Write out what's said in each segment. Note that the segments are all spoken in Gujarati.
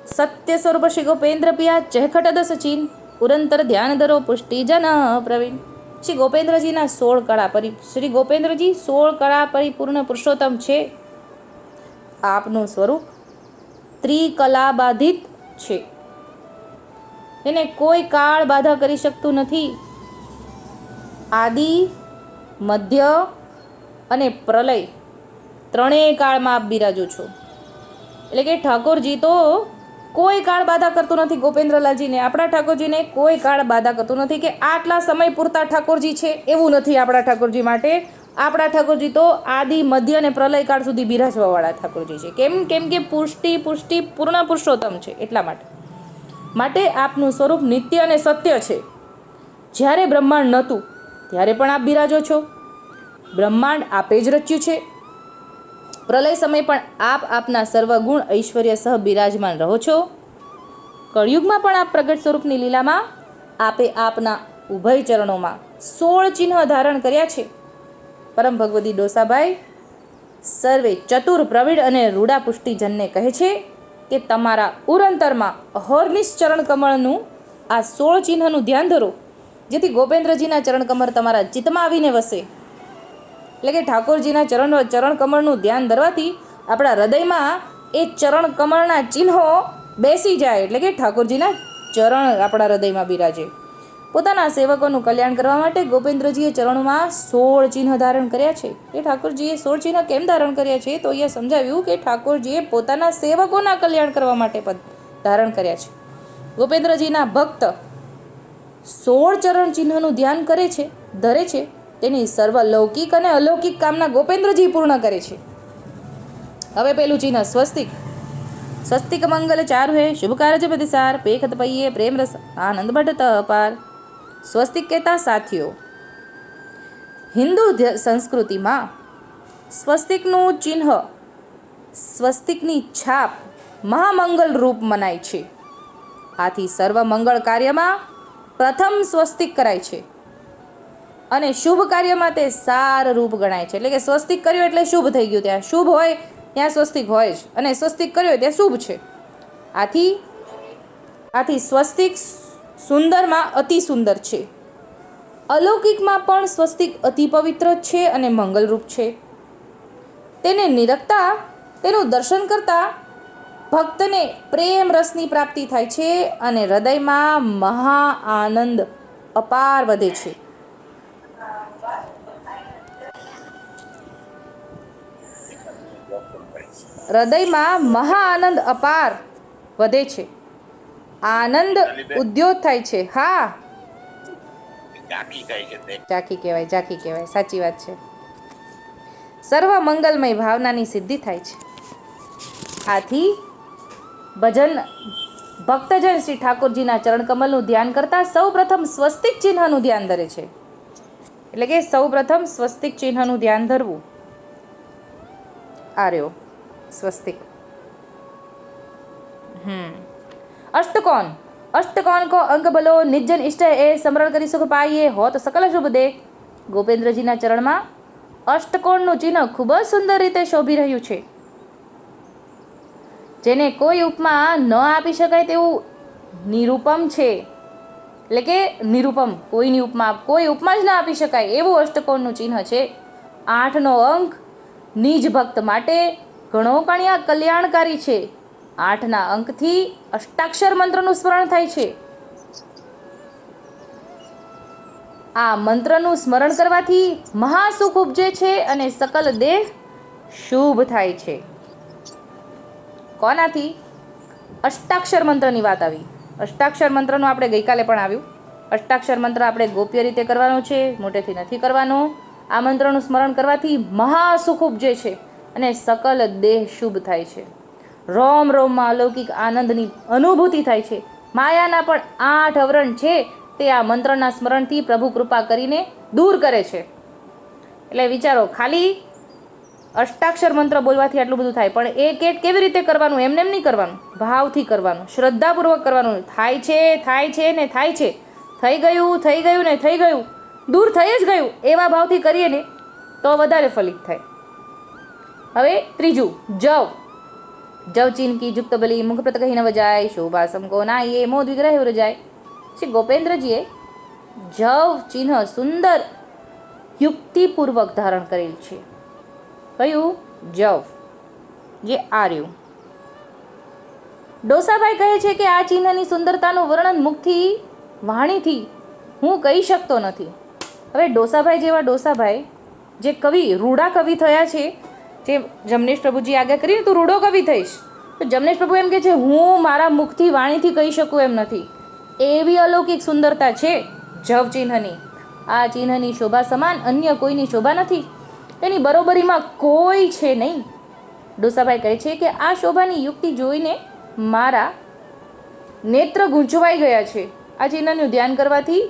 સત્ય સ્વરૂપ શ્રી ગોપેન્દ્ર પિયા ચહખટ દસ ચીન ઉરંતર ધ્યાન ધરો પુષ્ટિ જન પ્રવીણ. શ્રી ગોપેન્દ્રજીના 16 કળા શ્રી ગોપેન્દ્રજી 16 કળા પરિપૂર્ણ પુરુષોત્તમ છે. આપનું સ્વરૂપ ત્રિકલાબાધિત છે. તેને કોઈ કાળ બાધા કરી શકતું નથી. આદિ, મધ્ય અને પ્રલય ત્રણેય કાળમાં આપ બિરાજો છો. એટલે કે ઠાકોરજી તો કોઈ કાળ બાધા કરતું નથી. ગોપેન્દ્રલાલજીને, આપણા ઠાકોરજીને કોઈ કાળ બાધા કરતું નથી કે આટલા સમય પૂરતા ઠાકોરજી છે, એવું નથી આપણા ઠાકોરજી માટે. આપણા ઠાકોરજી તો આદિ, મધ્ય અને પ્રલય કાળ સુધી બિરાજવાવાળા ઠાકોરજી છે. કેમ કે પુષ્ટિ પૂર્ણ પુરુષોત્તમ છે. એટલા માટે આપનું સ્વરૂપ નિત્ય અને સત્ય છે. જ્યારે બ્રહ્માંડ નહોતું ત્યારે પણ આપ બિરાજો છો. બ્રહ્માંડ આપે જ રચ્યું છે. પ્રલય સમય પણ આપના સર્વગુણ ઐશ્વર્ય સહ બિરાજમાન રહો છો. કળિયુગમાં પણ આપ પ્રગટ સ્વરૂપની લીલામાં આપે આપના ઉભય ચરણોમાં 16 ચિહ્ન ધારણ કર્યા છે. પરમ ભગવતી ડોસાભાઈ સર્વે ચતુર પ્રવીણ અને રૂડા પુષ્ટિજનને કહે છે કે તમારા ઉરંતરમાં અહર્નિશ ચરણ કમળનું આ 16 ચિહ્નનું ધ્યાન ધરો, જેથી ગોપેન્દ્રજીના ચરણ કમળ તમારા ચિત્તમાં આવીને વસે. એટલે કે ઠાકોરજીના ચરણ કમળનું ધ્યાન ધરવાથી આપણા હૃદયમાં એ ચરણ કમળના ચિહ્નો બેસી જાય. એટલે કે ઠાકોરજીના ચરણ આપણા હૃદયમાં બિરાજે. પોતાના સેવકોનું કલ્યાણ કરવા માટે ગોપેન્દ્રજીએ ચરણોમાં 16 ચિહ્ન ધારણ કર્યા છે. એ ઠાકોરજીએ 16 ચિહ્ન કેમ ધારણ કર્યા છે? તો અહીંયા સમજાવ્યું કે ઠાકોરજીએ પોતાના સેવકોના કલ્યાણ કરવા માટે ધારણ કર્યા છે. ગોપેન્દ્રજીના ભક્ત 16 ચરણ ચિહ્નનું ધ્યાન ધરે છે. તેની સર્વ લૌકિક અને અલૌકિક કામના ગોપેન્દ્રજી પૂર્ણ કરે છે. હવે પેલું ચિહ્ન સ્વસ્તિક. સ્વસ્તિક મંગલ ચારુ હે શુભ કાર્ય પ્રતિસાર પેખત પૈયે પ્રેમ રસ આનંદ ભટત અપાર. સ્વસ્તિક કહેતા સાથીઓ, હિન્દુ સંસ્કૃતિમાં સ્વસ્તિકનું ચિહ્ન, સ્વસ્તિકની છાપ મહામંગલ રૂપ મનાય છે. આથી સર્વ મંગળ કાર્યમાં પ્રથમ સ્વસ્તિક કરાય છે અને શુભ કાર્યમાં તે સાર રૂપ ગણાય છે. એટલે કે સ્વસ્તિક કર્યો એટલે શુભ થઈ ગયું. ત્યાં શુભ હોય ત્યાં સ્વસ્તિક હોય જ, અને સ્વસ્તિક કર્યો ત્યાં શુભ છે. આથી સ્વસ્તિક સુંદરમાં અતિ સુંદર છે. અલૌકિકમાં પણ સ્વસ્તિક અતિ પવિત્ર છે અને મંગલરૂપ છે. તેને નિરખતા, તેનું દર્શન કરતા ભક્તને પ્રેમ રસની પ્રાપ્તિ થાય છે અને હૃદયમાં મહા આનંદ અપાર વધે છે. હૃદયમાં મહા આનંદ અપાર વધે છે. આનંદ ઉદ્યોત થાય છે. હા, ઝાંખી કહેવાય. સાચી વાત છે. સર્વ મંગલમય ભાવનાની સિદ્ધિ થાય છે. આથી ભક્તજન શ્રી ઠાકોરજીના ચરણ કમલનું ધ્યાન કરતા સૌ પ્રથમ સ્વસ્તિક ચિહ્નનું ધ્યાન ધરે છે. એટલે કે સૌ પ્રથમ સ્વસ્તિક ચિહ્નનું ધ્યાન ધરવું. આ રહ્યો સ્વસ્તિક. અષ્ટકોણ કો અંક બલો નિજન ઇષ્ટ એ સ્મરણ કરી સુખ પાઈએ હોત સકલ શુભ દે. ગોપેન્દ્રજીના ચરણમાં અષ્ટકોણનું ચિહ્ન ખૂબ જ સુંદર રીતે શોભી રહ્યું છે, જેને કોઈ ઉપમા ન આપી શકાય તેવું નિરૂપમ છે. એટલે કે નિરૂપમ, કોઈ ઉપમા જ ના આપી શકાય એવું અષ્ટકોણનું ચિહ્ન છે. 8નો અંક નિજ ભક્ત માટે ઘણો કલ્યાણકારી છે. 8ના અંકથી અષ્ટાક્ષર મંત્રનું સ્મરણ થાય છે. આ મંત્રનું સ્મરણ કરવાથી મહાસુખ ઉપજે છે અને સકલ દેહ શુભ થાય છે. કોનાથી? અષ્ટાક્ષર મંત્રની વાત આવી. અષ્ટાક્ષર મંત્રનું આપણે ગઈકાલે પણ આવ્યું. અષ્ટાક્ષર મંત્ર આપણે ગોપ્ય રીતે કરવાનો છે, મોટેથી નથી કરવાનો. આ મંત્રનું સ્મરણ કરવાથી મહાસુખ ઉપજે છે અને સકલ દેહ શુભ થાય છે. રોમ રોમમાં અલૌકિક આનંદની અનુભૂતિ થાય છે. માયાના પણ 8 આવરણ છે તે આ મંત્રના સ્મરણથી પ્રભુ કૃપા કરીને દૂર કરે છે. એટલે વિચારો, ખાલી અષ્ટાક્ષર મંત્ર બોલવાથી આટલું બધું થાય, પણ એ કેવી રીતે કરવાનું? એમને એમ નહીં કરવાનું, ભાવથી કરવાનું, શ્રદ્ધાપૂર્વક કરવાનું. થાય છે ને થાય છે, થઈ ગયું ને થઈ ગયું, દૂર થઈ જ ગયું, એવા ભાવથી કરીએ ને તો વધારે ફલિત થાય. હવે ત્રીજું, જવ. जव चिन्ह की जुक्त बली मुख प्रत कही न बजाय शोभा समको ना ये मोद विग्रह रजाय। श्री गोपेन्द्रजीए जव चिन्ह सुंदर યુક્તિપૂર્વક ધારણ કરેલ છે. કયું? જવ, જે આર્યું. ડોસાભાઈ કહે છે કે આ ચિહ્નની સુંદરતાનું વર્ણન મુખથી વાણીથી હું કહી શકતો નથી. હવે ડોસાભાઈ જેવા ડોસાભાઈ જે કવિ, રૂડા કવિ થયા છે, જે જમનેશ પ્રભુજી આજ્ઞા કરીને તું રૂડો કવિ થઈશ, તો જમનેશ પ્રભુ એમ કહે છે હું મારા મુખથી વાણીથી કહી શકું એમ નથી. એવી અલૌકિક સુંદરતા છે જવ ચિહ્નની. આ ચિહ્નની શોભા સમાન અન્ય કોઈની શોભા નથી, તેની બરોબરીમાં કોઈ છે નહીં. ડોસાભાઈ કહે છે કે આ શોભાની યુક્તિ જોઈને મારા નેત્ર ગૂંચવાઈ ગયા છે. આ ચિહ્નનું ધ્યાન કરવાથી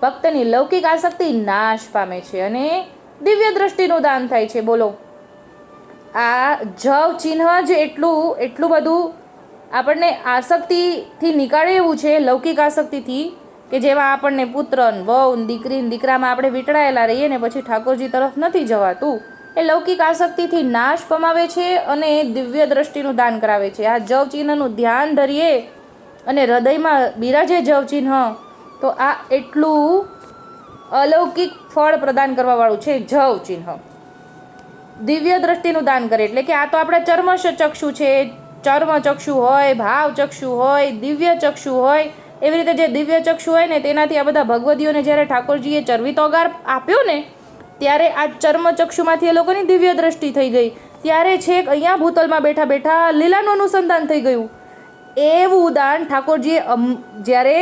ભક્તની લૌકિક આસક્તિ નાશ પામે છે અને દિવ્ય દ્રષ્ટિનું દાન થાય છે. બોલો, આ જવ ચિહ્ન જ એટલું બધું આપણને આસક્તિથી નીકાળે એવું છે, લૌકિક આસક્તિથી, કે જેમાં આપણને પુત્ર વહુ દીકરી દીકરામાં આપણે વીંટળાયેલા રહીએ ને પછી ઠાકોરજી તરફ નથી જવાતું. એ લૌકિક આસક્તિથી નાશ પમાવે છે અને દિવ્ય દ્રષ્ટિનું દાન કરાવે છે. આ જવ ચિહ્નનું ધ્યાન ધરીએ અને હૃદયમાં બિરાજે જવ ચિહ્ન, તો આ એટલું અલૌકિક ફળ પ્રદાન કરવાવાળું છે જવ ચિહ્ન. દિવ્ય દ્રષ્ટિનું દાન કરે એટલે કે આ તો આપણા ચર્મશ ચક્ષુ છે. ચર્મ ચક્ષુ હોય, ભાવ ચક્ષુ હોય, દિવ્ય ચક્ષુ હોય, એવી રીતે જે દિવ્ય ચક્ષુ હોય ને તેનાથી આ બધા ભગવદીઓને જ્યારે ઠાકોરજીએ ચરવી તોગાર આપ્યો ને ત્યારે આ ચર્મ ચક્ષુમાંથી એ લોકોની દિવ્ય દ્રષ્ટિ થઈ ગઈ. ત્યારે છેક અહીંયા ભૂતલમાં બેઠા બેઠા લીલાનું અનુસંધાન થઈ ગયું. એવું દાન ઠાકોરજીએ જ્યારે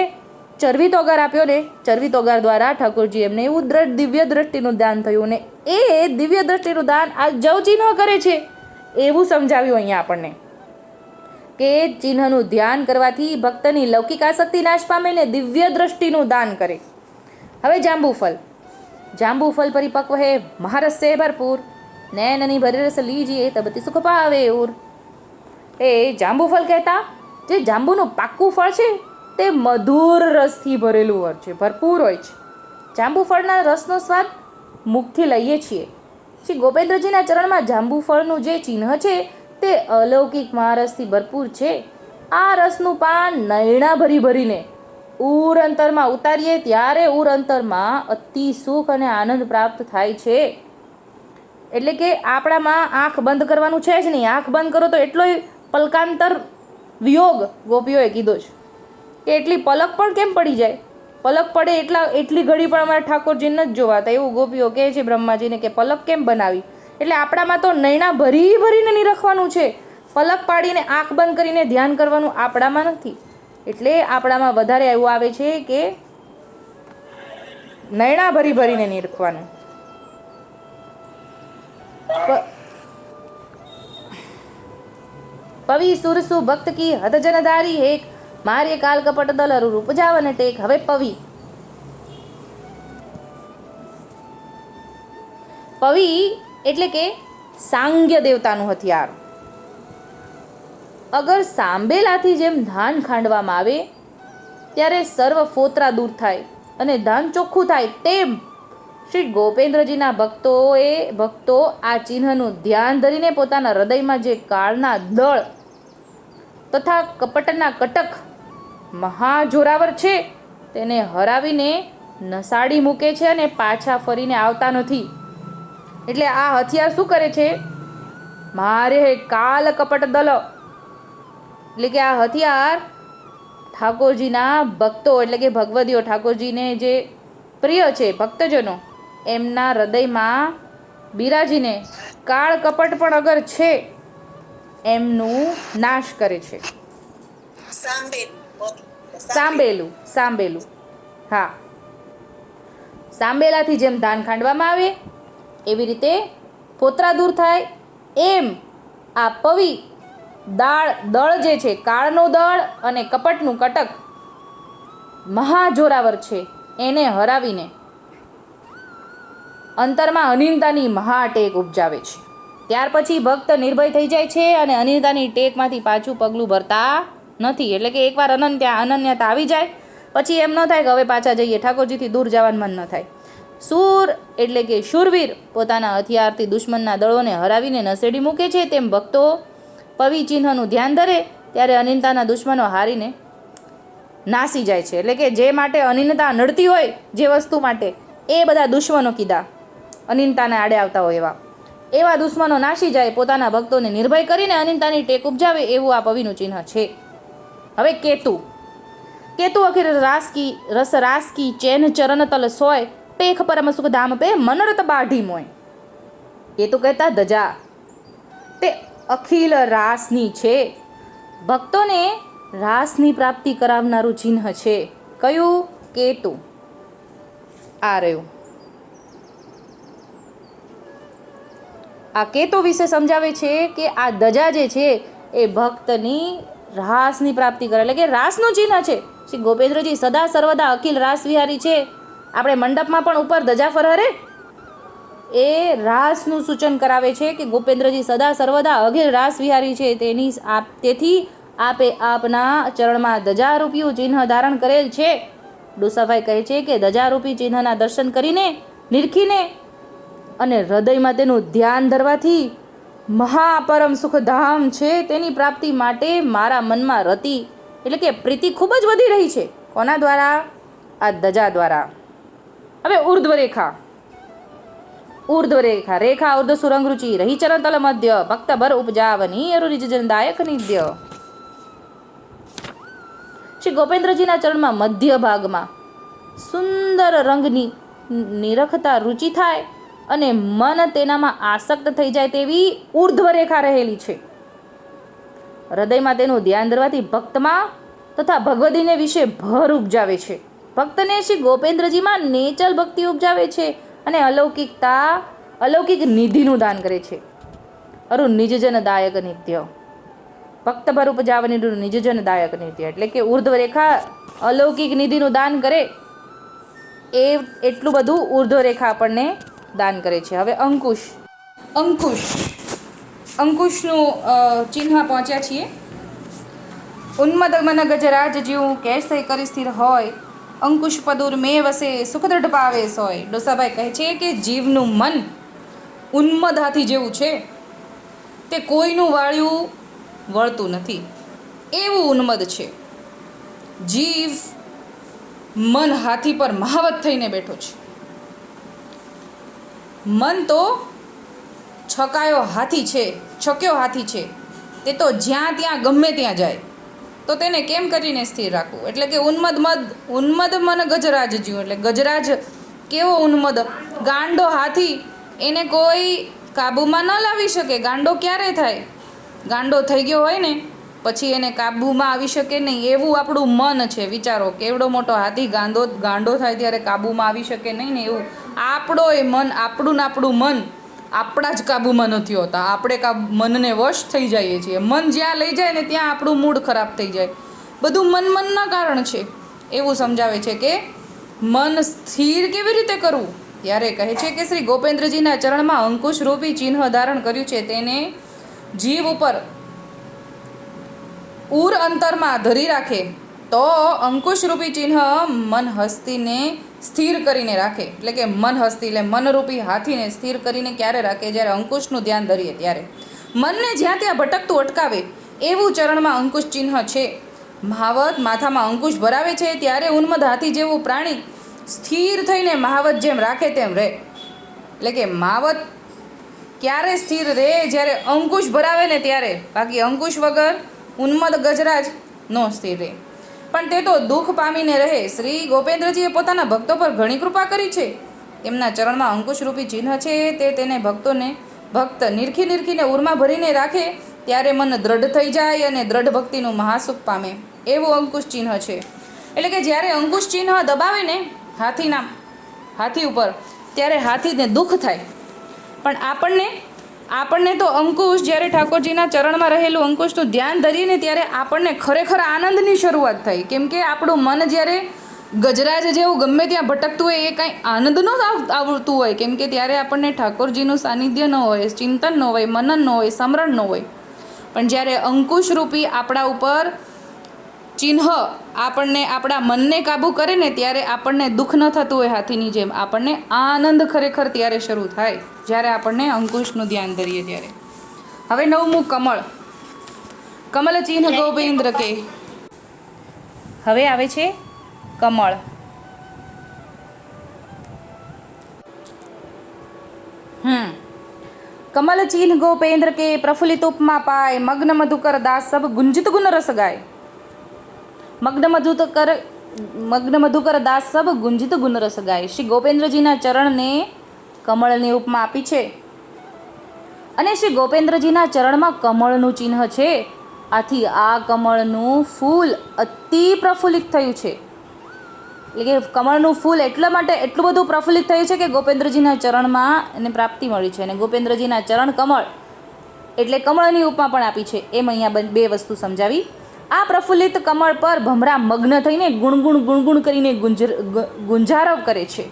ચરવી તોગાર આપ્યો ને, ચરવી તોગાર દ્વારા ઠાકોરજી એમને એવું દિવ્ય દ્રષ્ટિનું દાન થયું ને એ દિવ્ય દ્રષ્ટિનું દાન આ જવ ચિહ્ન કરે છે એવું સમજાવ્યું અહીંયા આપણને, કે ચિહ્નનું ધ્યાન કરવાથી ભક્તની લૌકિક આસક્તિ નાશ પામે ને દિવ્ય દ્રષ્ટિનું દાન કરે. હવે જાંબુફલ. જાંબુફલ પરિપક્વ હે મહારસ સે ભરપૂર, નૈનની ભરી રસ લીજીએ તબતી સુખ પાવે ઉર. એ જાંબુફલ કહેતા જે જાંબુનું પાક્કું ફળ છે તે મધુર રસથી ભરેલું હોય છે, ભરપૂર હોય છે. જાંબુફળના રસનો સ્વાદ મુખથી લઈએ છીએ. શ્રી ગોપેન્દ્રજીના ચરણમાં જાંબુફળનું જે ચિહ્ન છે તે અલૌકિક મહારસથી ભરપૂર છે. આ રસનું પાન નૈણા ભરી ભરીને ઉર અંતરમાં ઉતારીએ ત્યારે ઉર અંતરમાં અતિ સુખ અને આનંદ પ્રાપ્ત થાય છે. એટલે કે આપણામાં આંખ બંધ કરવાનું છે જ નહીં. આંખ બંધ કરો તો એટલો પલકાંતર વિયોગ ગોપીઓએ કીધો છે કે એટલી પલક પણ કેમ પડી જાય, પલક પડે એટલી ઘડી પણ અમારા ઠાકોરજીને નથી જોવાતા, એવું ગોપીઓ કહે છે બ્રહ્માજીને કે પલક કેમ બનાવી. એટલે આપણામાં તો નૈણા ભરી ભરીને નહીં રાખવાનું છે, પલક પાડીને આંખ બંધ કરીને ધ્યાન કરવાનું આપણામાં નથી. એટલે આપણામાં વધારે એવું આવે છે કે નૈણા ભરી ભરીને નહીં રાખવાનું. પવિ સુરસુ ભક્ત કી હદ જનધારી હેક, માર્ય કાલ કપટ દલ રૂપ જાવન ટેક. હવે પવિ એટલે કે સાંગ્ય દેવતાનું હથિયાર. અગર સાંબેલાથી જેમ ધાન ખાંડવામાં આવે ત્યારે સર્વ ફોતરા દૂર થાય અને ધાન ચોખ્ખું થાય, તેમ શ્રી ગોપેન્દ્રજીના ભક્તો આ ચિહ્નનું ધ્યાન ધરીને પોતાના હૃદયમાં જે કાળના દળ તથા કપટના કટક મહાજોરાવર છે તેને હરાવીને નસાડી મૂકે છે અને પાછા ફરીને આવતા નથી. એટલે આ હથિયાર શું કરે છે? મારે કાલ કપટ દલ, એટલે કે આ હથિયાર ઠાકોરજીના ભક્તો એટલે કે ભગવદીઓ, ઠાકોરજીને જે પ્રિય છે ભક્તજનો, એમના હૃદયમાં બિરાજીને કાળ કપટ પણ અગર છે એમનું નાશ કરે છે. સાંબેલું હા, સાંબેલાથી જેમ ધાન ખાંડવામાં આવે એવી રીતે ફોતરા દૂર થાય, એમ આ પવિ દળ જે છે, કાળનું દળ અને કપટનું કટક મહાજોરાવર છે એને હરાવીને અંતરમાં અનિંદાની મહાટેક ઉપજાવે છે. ત્યાર પછી ભક્ત નિર્ભય થઈ જાય છે અને અનિંદાની ટેકમાંથી પાછું પગલું ભરતા નથી. એટલે કે એકવાર અનન્યતા આવી જાય પછી એમ ન થાય કે હવે પાછા જઈએ, ઠાકોરજીથી દૂર જવાનું મન ન થાય. સૂર એટલે કે શૂરવીર પોતાના હથિયારથી દુશ્મનના દળોને હરાવીને નસેડી મૂકે છે, તેમ ભક્તો પવિ ચિહ્નનું ધ્યાન ધરે ત્યારે અનિનતાના દુશ્મનો હારીને નાસી જાય છે. એટલે કે જે માટે અનિનતા નડતી હોય જે વસ્તુ માટે, એ બધા દુશ્મનો કીધા અનિનતાને આડે આવતા હોય એવા દુશ્મનો નાસી જાય. પોતાના ભક્તોને નિર્ભય કરીને અનિનતાની ટેક ઉપજાવે એવું આ પવિનું ચિહ્ન છે. હવે કેતુ અખિર રસ રાસકી ચેન ચરણ તલ સોય પેખ પરમ સુખ ધામ પે મનોરથ બાઢી મોય. કેતુ કહેતા ધજા તે અખિલ રાસની છે, ભક્તોને રાસની પ્રાપ્તિ કરાવનારું ચિહ્ન છે. કયું? કેતુ. આ રહ્યું. આ કેતુ વિશે સમજાવે છે કે આ ધજા જે છે એ ભક્તની રાસની પ્રાપ્તિ કરે, એટલે કે રાસનું ચિહ્ન છે. શ્રી ગોપેન્દ્રજી સદા સર્વદા અખિલ રાસ વિહારી છે. આપણે મંડપમાં પણ ઉપર ધજા ફરહરે, એ રાસનું સૂચન કરાવે છે કે ગોપેન્દ્રજી સદા સર્વદા અખિલ રાસ વિહારી છે. તેથી આપે આપના ચરણમાં ધજારૂપી ચિહ્ન ધારણ કરેલ છે. ડોસાભાઈ કહે છે કે ધજારૂપી ચિહ્નના દર્શન કરીને, નિરખીને અને હૃદયમાં તેનું ધ્યાન ધરવાથી મહાપરમ સુખધામ છે તેની પ્રાપ્તિ માટે મારા મનમાં રતિ એટલે કે પ્રીતિ ખૂબ જ વધી રહી છે. કોના દ્વારા? આ ધજા દ્વારા. હવે ઉર્ધ્વરેખા રેખા ઉર્ધ સુરંગરુચિ રહી ચરણતલ મધ્ય ભક્ત ભર ઉપજાવની અરુરિજનદાયક નિધ્ય. શ્રી ગોપેન્દ્રજીના ચરણમાં મધ્ય ભાગમાં સુંદર રંગની નિરખતા રુચિ થાય અને મન તેનામાં આસક્ત થઈ જાય તેવી ઉર્ધ્વરેખા રહેલી છે. હૃદયમાં તેનું ધ્યાન ધરવાથી ભક્તમાં તથા ભગવદીને વિશે ભર ઉપજાવે છે. ભક્તને શ્રી ગોપેન્દ્રજીમાં નેચલ ભક્તિ ઉપજાવે છે અને અલૌકિક નિધિનું દાન કરે છે. અરુ નિજજનદાયક નિત્ય ભક્ત ભર ઉપજાવની નિજજનદાયક નિત્ય એટલે કે ઉર્ધ્વરેખા અલૌકિક નિધિનું દાન કરે એ એટલું બધું ઉર્ધ્વરેખા આપણને દાન કરે છે. હવે અંકુશનું ચિહ્ન પહોંચ્યા છીએ. ઉન્મદ મન ગજરાજ જીવું કેસે કરી સ્થિર હોય અંકુશ પદુર મેં વસે સુખ દ્રઢ પાવે સોય. ડોસાભાઈ કહે છે કે જીવનું મન ઉન્મદ હાથી જેવું છે, તે કોઈનું વાળ્યું વળતું નથી એવું ઉન્મદ છે. જીવ મન હાથી પર મહાવત થઈને બેઠો છે. મન તો છક્યો હાથી છે, તે તો જ્યાં ત્યાં ગમે ત્યાં જાય. તો તેને કેમ કરીને સ્થિર રાખવું? એટલે કે ઉન્મદ મન ગજરાજ જીવ એટલે ગજરાજ કેવો ઉન્મદ, ગાંડો હાથી, એને કોઈ કાબૂમાં ન લાવી શકે. ગાંડો ક્યારે થાય? ગાંડો થઈ ગયો હોય ને પછી એને કાબૂમાં આવી શકે નહીં, એવું આપણું મન છે. વિચારો, કેવડો મોટો હાથી ગાંડો થાય ત્યારે કાબૂમાં આવી શકે નહીં ને એવું આપણું મન આપણા જ કાબૂમાં નથી હોતા. આપણે મનને વશ થઈ જઈએ છીએ. મન જ્યાં લઈ જાય ને ત્યાં આપણું મૂડ ખરાબ થઈ જાય. બધું મનના કારણ છે એવું સમજાવે છે કે મન સ્થિર કેવી રીતે કરવું. ત્યારે કહે છે કે શ્રી ગોપેન્દ્રજીના ચરણમાં અંકુશ રૂપી ચિહ્ન ધારણ કર્યું છે, તેને જીવ ઉપર ઉર અંતરમાં ધરી રાખે તો અંકુશ રૂપી ચિહ્ન મન હસ્તીને સ્થિર કરીને રાખે. એટલે કે મન હસ્તી એટલે મનરૂપી હાથીને સ્થિર કરીને ક્યારે રાખે? જ્યારે અંકુશનું ધ્યાન ધરીએ ત્યારે. મનને જ્યાં ત્યાં ભટકતું અટકાવે એવું ચરણમાં અંકુશ ચિહ્ન છે. મહાવત માથામાં અંકુશ ભરાવે છે ત્યારે ઉન્મદ હાથી જેવું પ્રાણી સ્થિર થઈને મહાવત જેમ રાખે તેમ રહે. એટલે કે મહાવત ક્યારે સ્થિર રહે? જ્યારે અંકુશ ભરાવે ને ત્યારે. બાકી અંકુશ વગર ઉન્મદ ગજરાજ નો સ્થિર રહે. પણ તે તો દુઃખ પામીને રહે. શ્રી ગોપેન્દ્રજીએ પોતાના ભક્તો પર ઘણી કૃપા કરી છે. તેમના ચરણમાં અંકુશરૂપી ચિહ્ન છે, તે તેને ભક્ત નિરખીને ઉરમાં ભરીને રાખે ત્યારે મન દ્રઢ થઈ જાય અને દ્રઢ ભક્તિનું મહાસુખ પામે એવું અંકુશ ચિહ્ન છે. એટલે કે જ્યારે અંકુશ ચિહ્ન દબાવે ને હાથી ઉપર ત્યારે હાથીને દુઃખ થાય. પણ આપણને તો અંકુશ જ્યારે ઠાકોરજીના ચરણમાં રહેલું અંકુશનું ધ્યાન ધરીને ત્યારે આપણને ખરેખર આનંદની શરૂઆત થાય. કેમ કે આપણું મન જ્યારે ગજરાજ જેવું ગમે ત્યાં ભટકતું હોય એ કાંઈ આનંદ ન આવતું હોય. કેમ કે ત્યારે આપણને ઠાકોરજીનું સાનિધ્ય ન હોય, ચિંતન ન હોય, મનન ન હોય, સ્મરણ ન હોય. પણ જ્યારે અંકુશરૂપી આપણા ઉપર ચિહ્ન આપણને આપણા મનને કાબૂ કરે ને ત્યારે આપણને દુઃખ ન થતું હોય હાથીની જેમ. આપણને આનંદ ખરેખર ત્યારે શરૂ થાય જ્યારે આપણને અંકુશનું ધ્યાન ધરીએ ત્યારે. હવે 9મું કમળ. કમલ ચિહ્ન ગોપેન્દ્ર કે. હવે આવે છે કમળ. कमल चिन्ह गोपेंद्र के प्रफुल्लित उपमा पाए मग्न मधुकर दास सब गुंजित गुण रस गाय. मग्न मधुकर दास सब गुंजित गुण रस गाय. શ્રી ગોપેન્દ્રજીના ચરણને કમળની ઉપમા આપી છે અને શ્રી ગોપેન્દ્રજીના ચરણમાં કમળનું ચિહ્ન છે. આથી આ કમળનું ફૂલ અતિ પ્રફુલ્લિત થયું છે. એટલે કે કમળનું ફૂલ એટલા માટે એટલું બધું પ્રફુલ્લિત થયું છે કે ગોપેન્દ્રજીના ચરણમાં એને પ્રાપ્તિ મળી છે. અને ગોપેન્દ્રજીના ચરણ કમળ એટલે કમળની ઉપમા પણ આપી છે. એમ અહીંયા બે વસ્તુ સમજાવી. આ પ્રફુલ્લિત કમળ પર ભમરા મગ્ન થઈને ગુણગુણ કરીને ગુંજારવ કરે છે.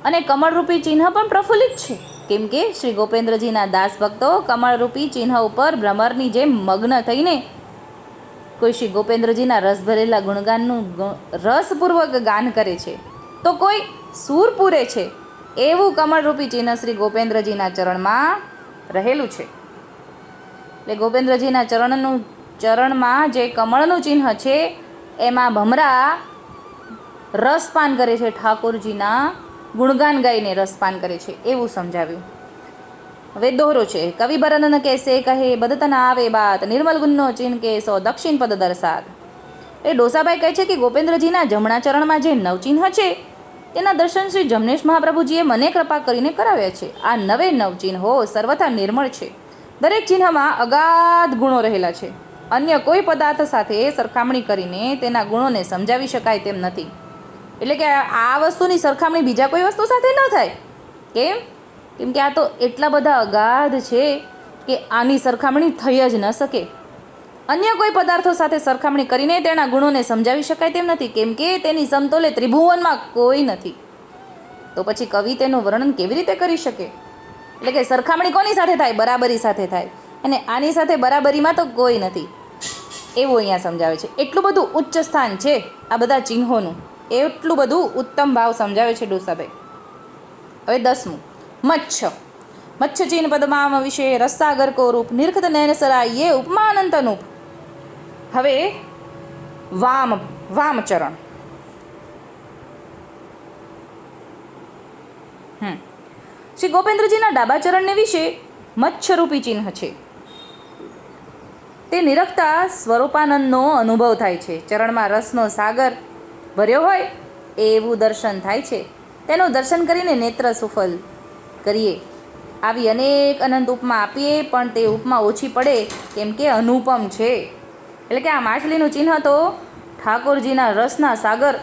અને કમળરૂપી ચિહ્ન પણ પ્રફુલ્લિત છે, કેમ કે શ્રી ગોપેન્દ્રજીના દાસ ભક્તો કમળરૂપી ચિહ્ન ઉપર ભ્રમરની જેમ મગ્ન થઈને કોઈ શ્રી ગોપેન્દ્રજીના રસ ભરેલા ગુણગાનનું રસપૂર્વક ગાન કરે છે, તો કોઈ સૂર પૂરે છે. એવું કમળરૂપી ચિહ્ન શ્રી ગોપેન્દ્રજીના ચરણમાં રહેલું છે. એટલે ગોપેન્દ્રજીના ચરણમાં જે કમળનું ચિહ્ન છે એમાં ભમરા રસપાન કરે છે, ઠાકોરજીના ગુણગાન ગાઈને રસપાન કરે છે, એવું સમજાવ્યું. હવે દોહરો છે. કવિ બરનન કેસે કહે બદતન આવે બાત નિર્મલ ગુણનો ચિહ્ન કેસો દક્ષિણ પદ દર્શાત. એ ડોસાભાઈ કહે છે કે ગોપેન્દ્રજીના જમણા ચરણમાં જે નવચિહ્ન છે તેના દર્શન શ્રી જમનેશ મહાપ્રભુજીએ મને કૃપા કરીને કરાવ્યા છે. આ નવે નવચિહ્નો સર્વથા નિર્મળ છે. દરેક ચિહ્નમાં અગાધ ગુણો રહેલા છે. અન્ય કોઈ પદાર્થ સાથે સરખામણી કરીને તેના ગુણોને સમજાવી શકાય તેમ નથી. એટલે કે આ વસ્તુની સરખામણી બીજા કોઈ વસ્તુ સાથે ન થાય. કેમ કે આ તો એટલા બધા અગાધ છે કે આની સરખામણી થઈ જ ન શકે. અન્ય કોઈ પદાર્થો સાથે સરખામણી કરીને તેના ગુણોને સમજાવી શકાય તેમ નથી, કેમ કે તેની સમતોલે ત્રિભુવનમાં કોઈ નથી. તો પછી કવિ તેનું વર્ણન કેવી રીતે કરી શકે? એટલે કે સરખામણી કોની સાથે થાય? બરાબરી સાથે થાય. અને આની સાથે બરાબરીમાં તો કોઈ નથી, એવું અહીંયા સમજાવે છે. એટલું બધું ઉચ્ચ સ્થાન છે આ બધા ચિહ્નોનું, એટલું બધું ઉત્તમ ભાવ સમજાવે છે ડોસાભાઈ. હવે 10મું મચ્છ ચિહ્ન પદમામ વિશે રસાગર કો રૂપ નિર્ખત નયન સરાય ये ઉપમા અનંત અનુપ. હવે વામચરણ. શ્રી ગોપેન્દ્રજીના ડાબા ચરણને વિશે મચ્છરૂપી ચિહ્ન છે. તે નિરખતા સ્વરૂપાનંદનો અનુભવ થાય છે. ચરણમાં રસનો સાગર ભર્યો હોય એવું દર્શન થાય છે. તેનું દર્શન કરીને નેત્ર સુફલ કરીએ. આવી અનેક અનંત ઉપમા આપીએ પણ તે ઉપમા ઓછી પડે, કેમ કે અનુપમ છે. એટલે કે આ માછલીનું ચિહ્ન તો ઠાકોરજીના રસના સાગર,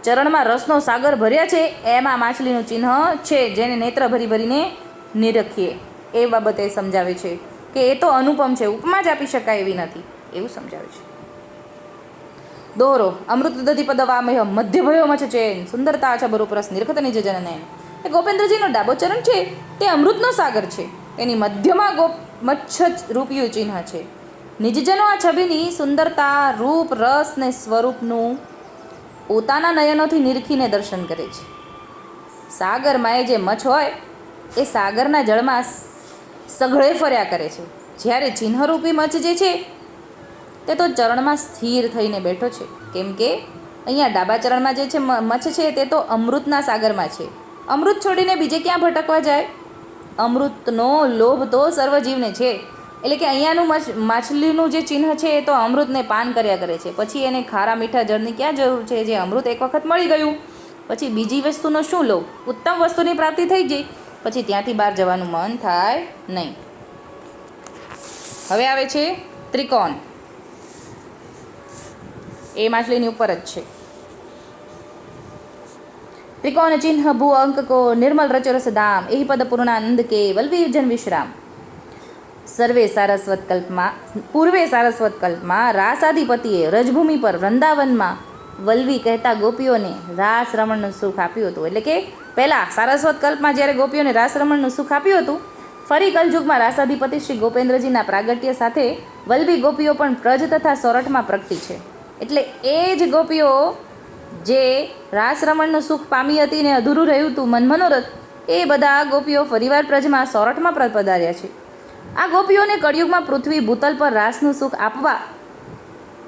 ચરણમાં રસનો સાગર ભર્યા છે એમાં માછલીનું ચિહ્ન છે, જેને નેત્ર ભરીને નિરખીએ. એ બાબતે સમજાવે છે કે એ તો અનુપમ છે, ઉપમા જ આપી શકાય એવી નથી, એવું સમજાવે છે. દોહરો. અમૃત દધિ પદવામય મધ્ય ભયો મચ્છ ચેન સુંદરતા છબરૂપ રસ નિરખત નિજ જનને. એ ગોપેન્દ્રજીનો ડાબો ચરણ છે તે અમૃતનો સાગર છે. તેની મધ્યમાં મચ્છ રૂપિયું ચિહ્ન છે. નિજજનો આ છબીની સુંદરતા, રૂપ, રસ ને સ્વરૂપનું પોતાના નયનોથી નિરખીને દર્શન કરે છે. સાગરમાં એ જે મચ્છ હોય એ સાગરના જળમાં સઘળે ફર્યા કરે છે, જ્યારે ચિહ્નરૂપી મચ્છ જે છે તે તો ચરણમાં સ્થિર થઈને બેઠો છે. કેમ કે અહીંયા ડાબા ચરણમાં જે છે મચ્છ છે તે તો અમૃતના સાગરમાં છે. અમૃત છોડીને બીજે ક્યાં ભટકવા જાય? અમૃતનો લોભ તો સર્વજીવને છે. એટલે કે અહીંયાનું માછલીનું જે ચિહ્ન છે એ તો અમૃતને પાન કર્યા કરે છે. પછી એને ખારા મીઠા જળની ક્યાં જરૂર છે? જે અમૃત એક વખત મળી ગયું પછી બીજી વસ્તુનો શું લોભ? ઉત્તમ વસ્તુની પ્રાપ્તિ થઈ ગઈ પછી ત્યાંથી બહાર જવાનું મન થાય નહીં. હવે આવે છે ત્રિકોણ. એ માછલીની ઉપર જ છે. ત્રિકોણ ચિહ્ન ભૂ અંક કો નિર્મલ રચરસ ધામ એહી પદ પૂર્ણાનંદ કે વલ્વી જન વિશ્રામ. પૂર્વે સારસ્વત કલ્પમાં રાસાધિપતિએ રજભૂમિ પર વૃંદાવનમાં વલ્વી કહેતા ગોપીઓને રાસ રમણનું સુખ આપ્યું હતું. એટલે કે પહેલાં સારસ્વત કલ્પમાં જ્યારે ગોપીઓને રાસ રમણનું સુખ આપ્યું હતું, ફરી કલયુગમાં રાસાધિપતિ શ્રી ગોપેન્દ્રજીના પ્રાગટ્ય સાથે વલ્વી ગોપીઓ પણ પ્રજ તથા સોરઠમાં પ્રગટી છે. એટલે એ જ ગોપીઓ જે રાસ રમણનું સુખ પામી હતી ને અધૂરું રહ્યું હતું મનમનોરથ, એ બધા ગોપીઓ ફરીવાર પ્રજમાં સોરઠમાં પધાર્યા છે. આ ગોપીઓને કળિયુગમાં પૃથ્વી ભૂતલ પર રાસનું સુખ આપવા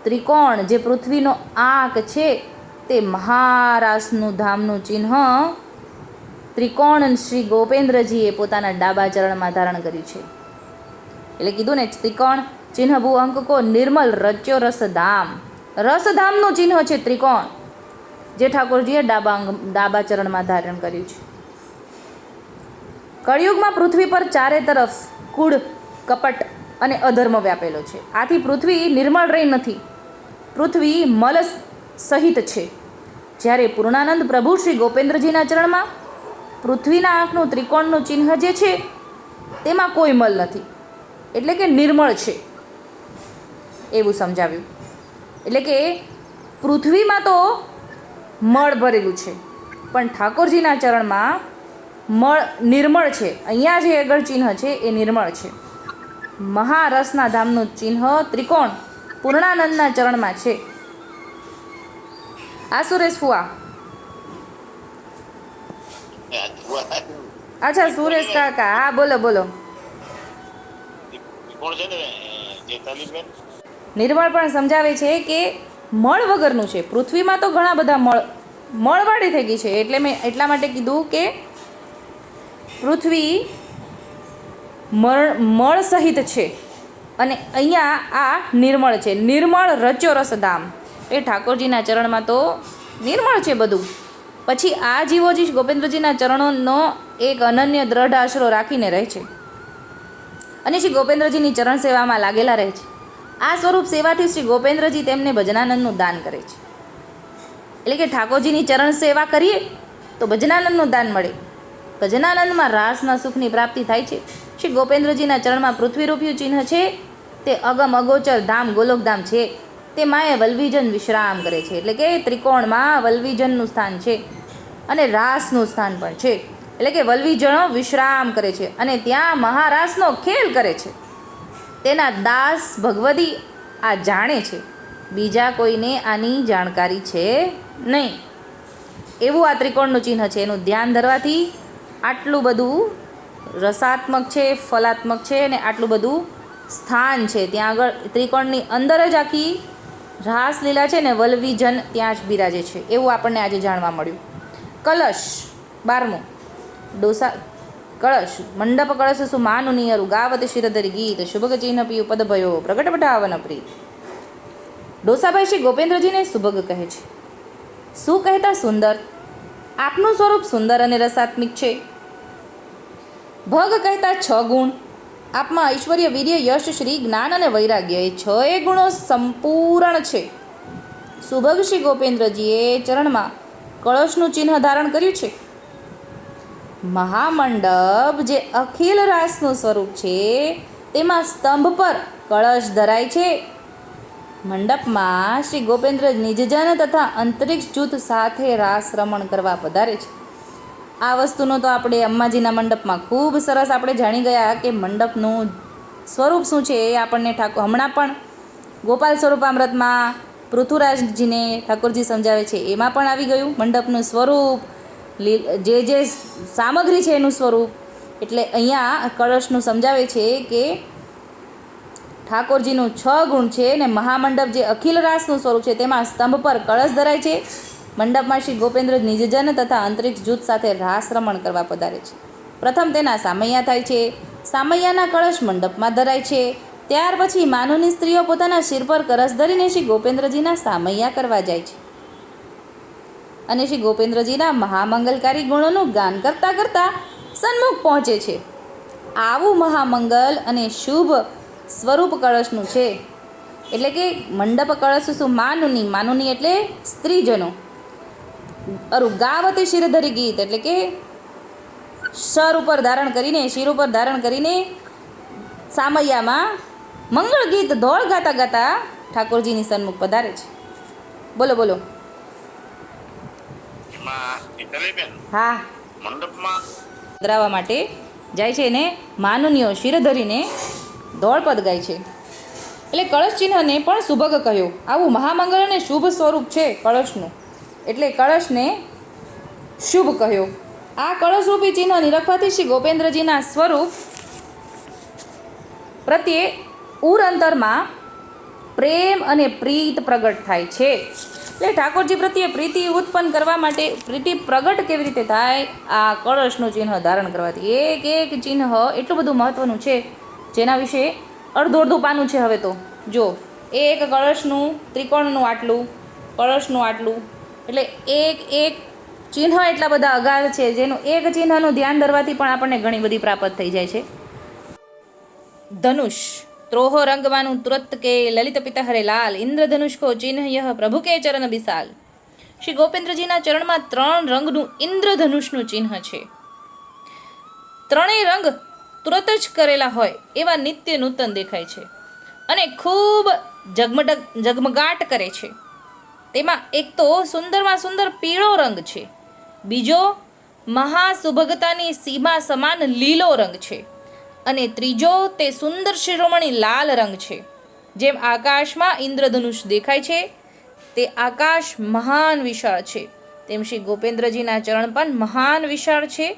ત્રિકોણ જે પૃથ્વીનો આંક છે તે મહારાસનું ધામનું ચિહ્ન ત્રિકોણ શ્રી ગોપેન્દ્રજીએ પોતાના ડાબા ચરણમાં ધારણ કર્યું છે. એટલે કીધું ને, ત્રિકોણ ચિહ્ન ભૂ અંકકો નિર્મલ રચ્યો રસધામ. રસધામનું ચિહ્ન છે ત્રિકોણ, જે ઠાકોરજીએ ડાબા ચરણમાં ધારણ કર્યું છે. કળિયુગમાં પૃથ્વી પર ચારે તરફ કૂડ, કપટ અને અધર્મ વ્યાપેલો છે. આથી પૃથ્વી નિર્મળ રહી નથી, પૃથ્વી મલ સહિત છે. જ્યારે પૂર્ણાનંદ પ્રભુ શ્રી ગોપેન્દ્રજીના ચરણમાં પૃથ્વીના આંખનું ત્રિકોણનું ચિહ્ન જે છે તેમાં કોઈ મલ નથી, એટલે કે નિર્મળ છે એવું સમજાવ્યું. એટલે કે પૃથ્વીમાં તો મળ ભરેલું છે, પણ ઠાકોરજીના ચરણમાં મળ નિર્મળ છે. અહીંયા જે આગળ ચિહ્ન છે એ નિર્મળ છે. મહારસના ધામનું ચિહ્ન ત્રિકોણ પૂર્ણાનંદના ચરણમાં છે. આ સુરેશ ફુવા. અચ્છા સુરેશ કાકા, હા બોલો બોલો. નિર્મળ પણ સમજાવે છે કે મળ વગરનું છે. પૃથ્વીમાં તો ઘણા બધા મળવાળી થઈ ગઈ છે, એટલે મેં એટલા માટે કીધું કે પૃથ્વી મળ સહિત છે અને અહીંયા આ નિર્મળ છે. નિર્મળ રચ્યો રસધામ, એ ઠાકોરજીના ચરણમાં તો નિર્મળ છે બધું. પછી આ જીવો જે ગોપેન્દ્રજીના ચરણોનો એક અનન્ય દ્રઢ આશરો રાખીને રહે છે અને શ્રી ગોપેન્દ્રજીની ચરણ સેવામાં લાગેલા રહે છે. આ સ્વરૂપ સેવાથી શ્રી ગોપેન્દ્રજી તેમને ભજનાનંદનું દાન કરે છે. એટલે કે ઠાકોરજીની ચરણ સેવા કરીએ તો ભજનાનંદનું દાન મળે. ભજનાનંદમાં રાસના સુખની પ્રાપ્તિ થાય છે. શ્રી ગોપેન્દ્રજીના ચરણમાં પૃથ્વીરૂપી ચિહ્ન છે તે અગમ અગોચર ધામ ગોલોકધામ છે. તે માએ વલ્વીજન વિશ્રામ કરે છે. એટલે કે ત્રિકોણમાં વલ્વીજનનું સ્થાન છે અને રાસનું સ્થાન પણ છે. એટલે કે વલ્વીજનો વિશ્રામ કરે છે અને ત્યાં મહારાસનો ખેલ કરે છે. તેના દાસ ભગવદી આ જાણે છે, બીજા કોઈને આની જાણકારી છે નહીં. એવું આ ત્રિકોણનું ચિહ્ન છે. એનું ધ્યાન ધરવાથી આટલું બધું રસાત્મક છે, ફલાત્મક છે અને આટલું બધું સ્થાન છે. ત્યાં આગળ ત્રિકોણની અંદર જ આખી રાસલીલા છે ને વલ્વીજન ત્યાં જ બિરાજે છે, એવું આપણને આજે જાણવા મળ્યું. કલશ 12મું. ડોસા કળશ મંડપ કળશ સુમાનું નિયરું ગાવત શિરધરી ગીત શુભગ ચિહ્ન પિયુ પદ ભયો પ્રગટ પટાવન પ્રીત. ડોસાભાઈ શ્રી ગોપેન્દ્રજીને સુભગ કહે છે. શું કહેતા સુંદર, આપનું સ્વરૂપ સુંદર અને રસાત્મિક છે. ભગ કહેતા 6 ગુણ, આપમાં ઐશ્વર્ય, વીર્ય, યશ, શ્રી, જ્ઞાન અને વૈરાગ્ય એ 6 ગુણો સંપૂર્ણ છે. સુભગ શ્રી ગોપેન્દ્રજીએ ચરણમાં કળશનું ચિહ્ન ધારણ કર્યું છે. મહામંડપ જે અખિલ રાસનું સ્વરૂપ છે તેમાં સ્તંભ પર કળશ ધરાય છે. મંડપમાં શ્રી ગોપેન્દ્ર નિજજન તથા અંતરિક્ષ જૂથ સાથે રાસ રમણ કરવા પધારે છે. આ વસ્તુનો તો આપણે અંબાજીના મંડપમાં ખૂબ સરસ આપણે જાણી ગયા કે મંડપનું સ્વરૂપ શું છે. એ આપણને હમણાં પણ ગોપાલ સ્વરૂપામૃતમાં પૃથુરાજજીને ઠાકોરજી સમજાવે છે, એમાં પણ આવી ગયું મંડપનું સ્વરૂપ, જે જે સામગ્રી છે એનું સ્વરૂપ. એટલે અહીંયા કળશનું સમજાવે છે કે ઠાકોરજીનું 6 ગુણ છે ને મહામંડપ જે અખિલ રાસનું સ્વરૂપ છે તેમાં સ્તંભ પર કળશ ધરાય છે. મંડપમાં શ્રી ગોપેન્દ્ર નિજજન તથા અંતરિક્ષ જૂથ સાથે રાસ રમણ કરવા પધારે છે. પ્રથમ તેના સામૈયા થાય છે. સામૈયાના કળશ મંડપમાં ધરાય છે. ત્યાર પછી માનુની સ્ત્રીઓ પોતાના શિર પર કળશ ધરીને શ્રી ગોપેન્દ્રજીના સામૈયા કરવા જાય છે અને શ્રી ગોપેન્દ્રજીના મહામંગલકારી ગુણોનું ગાન કરતાં કરતાં સન્મુખ પહોંચે છે. આવું મહામંગલ અને શુભ સ્વરૂપ કળશનું છે. એટલે કે મંડપ કળશ શું માનુની એટલે સ્ત્રીજનો. ગાવતી શિરધરી ગીત એટલે કે શિર ઉપર ધારણ કરીને સામૈયામાં મંગળ ગીત ધોળ ગાતા ગાતા ઠાકોરજીની સન્મુખ પધારે છે. બોલો બોલો. હા, મંડપમાં પધરાવવા માટે જાય છે ને માનુનીઓ શિર ધરીને દોડપદ ગાય છે. એટલે કળશ ચિહ્નને પણ સુભગ કહ્યો. આવું મહામંગળ અને શુભ સ્વરૂપ છે કળશનું, એટલે કળશને શુભ કહ્યો. આ કળશરૂપી ચિહ્ન નિરખવાથી શ્રી ગોપેન્દ્રજીના સ્વરૂપ પ્રત્યે ઉર અંતરમાં પ્રેમ અને પ્રીત પ્રગટ થાય છે. એટલે ઠાકોરજી પ્રત્યે પ્રીતિ ઉત્પન્ન કરવા માટે પ્રીતિ પ્રગટ કેવી રીતે થાય? આ કળશનું ચિહ્ન ધારણ કરવાથી. એક એક ચિહ્ન એટલું બધું મહત્ત્વનું છે, જેના વિશે અડધું પાનું છે. હવે તો જો, એક કળશનું ત્રિકોણનું આટલું, કળશનું આટલું, એટલે એક એક ચિહ્ન એટલા બધા અગાધ છે, જેનું એક ચિહ્નનું ધ્યાન ધરવાથી પણ આપણને ઘણી બધી પ્રાપ્ત થઈ જાય છે. ધનુષ ત્રોહ રંગવાનું તુરત કે લલિત પિતા હરે લાલ, ઇન્દ્રધનુષ કો ચિહ્ન યહ પ્રભુ કે ચરણ વિશાલ. શ્રી ગોપેન્દ્રજીના ચરણમાં 3 રંગનું ઇન્દ્રધનુષનું ચિહ્ન છે. ત્રણેય રંગ તુરત જ કરેલા હોય એવા નિત્ય નૂતન દેખાય છે અને ખૂબ ઝગમગાટ કરે છે. તેમાં એક તો સુંદરમાં સુંદર પીળો રંગ છે, બીજો મહાસુભગતાની સીમા સમાન લીલો રંગ છે અને ત્રીજો તે સુંદર શિરોમણી લાલ રંગ છે. જેમ આકાશમાં ઇન્દ્રધનુષ દેખાય છે, તે આકાશ મહાન વિશાળ છે, તેમ શ્રી ગોપેન્દ્રજીના ચરણ પણ મહાન વિશાળ છે,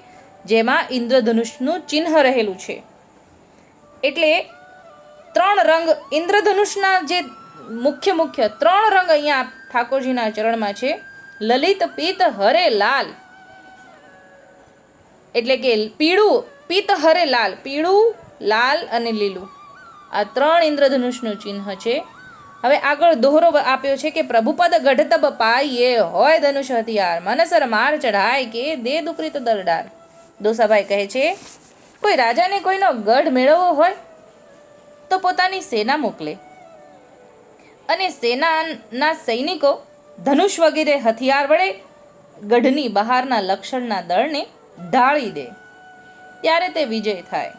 જેમાં ઇન્દ્રધનુષનું ચિહ્ન રહેલું છે. એટલે 3 રંગ ઇન્દ્રધનુષના જે મુખ્ય 3 રંગ અહીંયા ઠાકોરજીના ચરણમાં છે. લલિત પિત્ત હરે લાલ, એટલે કે પીળું, પિત્ત હરે લાલ, પીળું, લાલ અને લીલું, આ 3 ઇન્દ્રધનુષનું ચિહ્ન છે. હવે આગળ દોહરો આપ્યો છે કે પ્રભુપદ ગઢતબ પાઈએ, હોય ધનુષ હથિયાર, મનસર માર ચઢાય કે દે દુકરીત દરડાર. દોસાભાઈ કહે છે, કોઈ રાજાને કોઈનો ગઢ મેળવવો હોય તો પોતાની સેના મોકલે અને સેનાના સૈનિકો ધનુષ વગેરે હથિયાર વડે ગઢની બહારના લક્ષણના દળને ઢાળી દે, ત્યારે તે વિજય થાય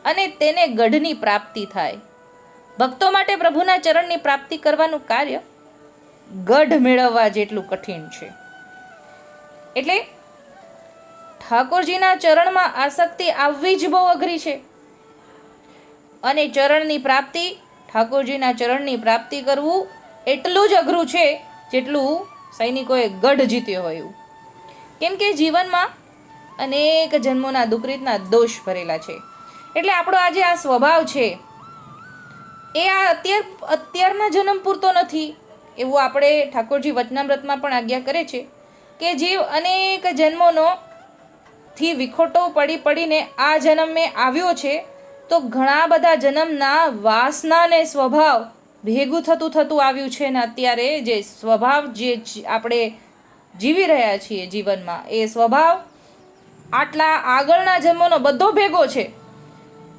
અને તેને ગઢની પ્રાપ્તિ થાય. ભક્તો માટે પ્રભુના ચરણની પ્રાપ્તિ કરવાનું કાર્ય ગઢ મેળવવા જેટલું કઠિન છે. એટલે ઠાકોરજીના ચરણમાં આસક્તિ આવવી જ બહુ અઘરી છે અને ચરણની પ્રાપ્તિ, ઠાકોરજીના ચરણની પ્રાપ્તિ કરવું એટલું જ અઘરું છે જેટલું સૈનિકોએ ગઢ જીત્યો હોય એવું. કેમ કે જીવનમાં અનેક જન્મોના દુકરીતના દોષ ભરેલા છે. એટલે આપણો આજે આ સ્વભાવ છે એ આ અત્યારના જન્મ પૂરતો નથી, એવું આપણે ઠાકોરજી વચનામૃતમાં પણ આજ્ઞા કરે છે કે જીવ અનેક જન્મોનો થી વિખોટો પડીને આ જન્મે આવ્યો છે, તો ઘણા બધા જન્મના વાસના ને સ્વભાવ ભેગું થતું આવ્યું છે ને અત્યારે જે સ્વભાવ જે આપણે જીવી રહ્યા છીએ જીવનમાં, એ સ્વભાવ આટલા આગળના જન્મોનો બધો ભેગો છે.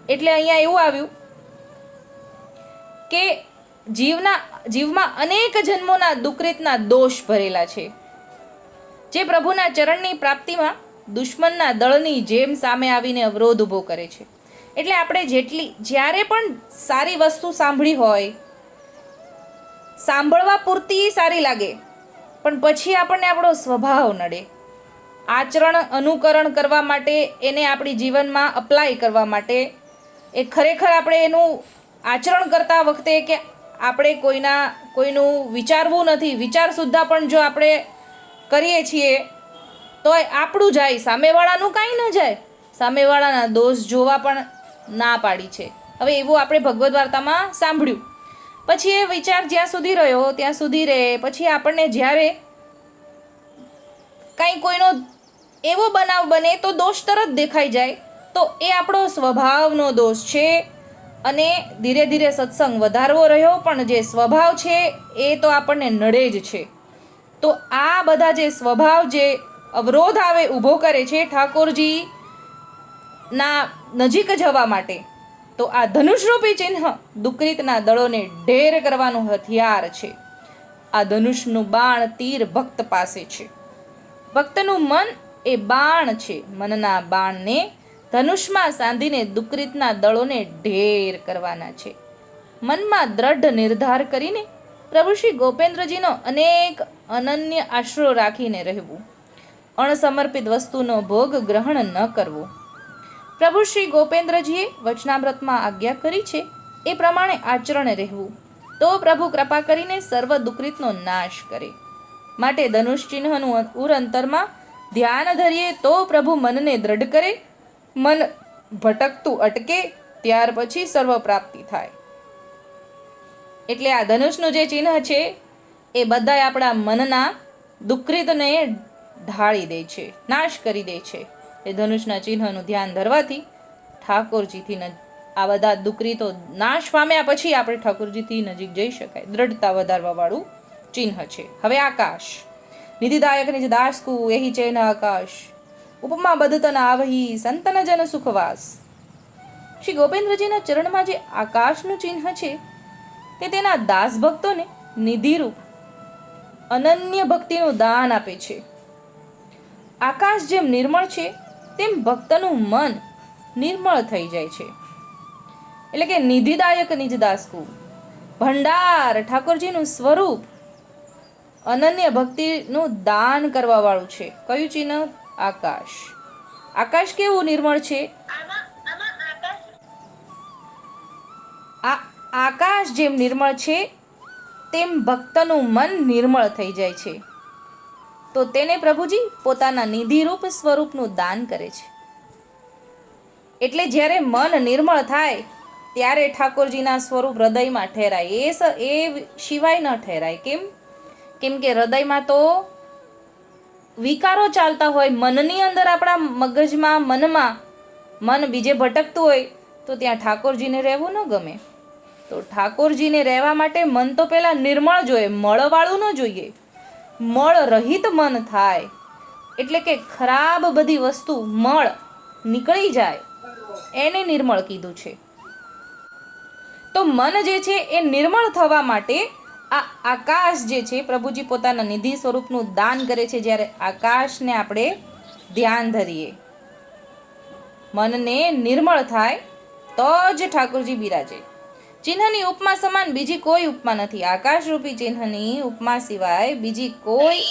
એટલે અહીંયા એવું આવ્યું કે જીવમાં અનેક જન્મોના દુકરીતના દોષ ભરેલા છે, જે પ્રભુના ચરણની પ્રાપ્તિમાં દુશ્મનના દળની જેમ સામે આવીને અવરોધ ઊભો કરે છે. એટલે આપણે જ્યારે પણ સારી વસ્તુ સાંભળી હોય, સાંભળવા પૂરતી સારી લાગે, પણ પછી આપણને આપણો સ્વભાવ નડે, આચરણ અનુકરણ કરવા માટે, એને આપણી જીવનમાં અપ્લાય કરવા માટે, એ ખરેખર આપણે એનું આચરણ કરતા વખતે કે આપણે કોઈનું વિચારવું નથી, વિચાર સુદ્ધા પણ જો આપણે કરીએ છીએ તો આપણું જાય, સામેવાળાનું કાંઈ ન જાય, સામેવાળાના દોષ જોવા પણ ના પાડી છે. હવે એવું આપણે ભગવદ્ વાર્તામાં સાંભળ્યું, પછી એ વિચાર જ્યાં સુધી રહ્યો ત્યાં સુધી રહે. પછી આપણને જ્યારે કાંઈ કોઈનો એવો બનાવ બને તો દોષ તરત દેખાઈ જાય, તો એ આપણો સ્વભાવનો દોષ છે અને ધીરે ધીરે સત્સંગ વધારવો રહ્યો, પણ જે સ્વભાવ છે એ તો આપણને નડે જ છે. તો આ બધા જે સ્વભાવ જે અવરોધ આવે ઊભો કરે છે ઠાકોરજીના નજીક જવા માટે, તો આ ધનુષરૂપી ચિહ્ન દુકરીતના દળોને ઢેર કરવાનું હથિયાર છે. આ ધનુષનું બાણ તીર ભક્ત પાસે છે. ભક્તનું મન એ બાણ છે. મનના બાણને ધનુષમાં સાંધીને દુકરીતના દળોને ઢેર કરવાના છે. મનમાં દ્રઢ નિર્ધાર કરીને પ્રભુ શ્રી ગોપેન્દ્રજીનો અનેક અનન્ય આશરો રાખીને રહેવું. અણસમર્પિત વસ્તુનો ભોગ ગ્રહણ ન કરવો. પ્રભુ શ્રી ગોપેન્દ્રજીએ વચનામૃતમાં આજ્ઞા કરી છે એ પ્રમાણે આચરણ રહેવું, તો પ્રભુ કૃપા કરીને સર્વ દુકરીતનો નાશ કરે. માટે ધનુષ ચિહ્નનું ઉર-અંતરમાં ધ્યાન ધરીએ તો પ્રભુ મનને દ્રઢ કરે, મન ભટકતું અટકે, ત્યાર પછી સર્વ પ્રાપ્તિ થાય. એટલે આ ધનુષનું જે ચિહ્ન છે એ બધાય આપણા મનના દુષ્કૃતને ઢાળી દે છે, નાશ કરી દે છે. એ ધનુષના ચિહ્નનું ધ્યાન ધરવાથી ઠાકોરજીથી આ બધા દુષ્કૃતો નાશ પામ્યા પછી આપણે ઠાકોરજીથી નજીક જઈ શકાય. દ્રઢતા વધારવા વાળું ચિહ્ન છે. હવે આકાશ. નિધિદાયક નિજ દાસકુ એહી ચૈન આકાશ, ઉપમા બદતન આવહી સંતન જન સુખવાસ. શ્રી ગોપેન્દ્રજીના ચરણમાં જે આકાશનું ચિહ્ન છે તે તેના દાસ ભક્તોને નિધિરૂપ અનન્ય ભક્તિનું દાન આપે છે. આકાશ જેમ નિર્મળ છે તેમ ભક્તનું મન નિર્મળ થઈ જાય છે. એટલે કે નિધિદાયક નિજ દાસકુ, ભંડાર ઠાકોરજીનું સ્વરૂપ અનન્ય ભક્તિનું દાન કરવા વાળું છે. કયું ચિહ્ન? આકાશ. આકાશ કેવું નિર્મળ છે? આકાશ જેમ નિર્મળ છે તેમ ભક્તનું મન નિર્મળ થઈ જાય છે. તો તેને પ્રભુજી પોતાના નિધિરૂપ સ્વરૂપનું દાન કરે છે. એટલે જ્યારે મન નિર્મળ થાય ત્યારે ઠાકોરજીના સ્વરૂપ હૃદયમાં ઠેરાય. એ સિવાય ન ઠેરાય. કેમ કે હૃદયમાં તો વિકારો ચાલતા હોય. મનની અંદર આપણા મગજમાં મન બીજે ભટકતું હોય તો ત્યાં ઠાકોરજીને રહેવું ન ગમે. તો ઠાકોરજીને રહેવા માટે મન તો પહેલાં નિર્મળ જોઈએ, મળવાળું ન જોઈએ. મળ રહિત મન થાય એટલે કે ખરાબ બધી વસ્તુ મળ નીકળી જાય, એને નિર્મળ કીધું છે. તો મન જે છે એ નિર્મળ થવા માટે આ આકાશ જે છે પ્રભુજી પોતાના નિધિ સ્વરૂપનું દાન કરે છે. જ્યારે આકાશને આપણે ધ્યાન ધરીએ, મનને નિર્મળ થાય તો જ ઠાકોરજી બિરાજે. ચિહ્નની ઉપમા સમાન બીજી કોઈ ઉપમા નથી. આકાશરૂપી ચિહ્નની ઉપમા સિવાય બીજી કોઈ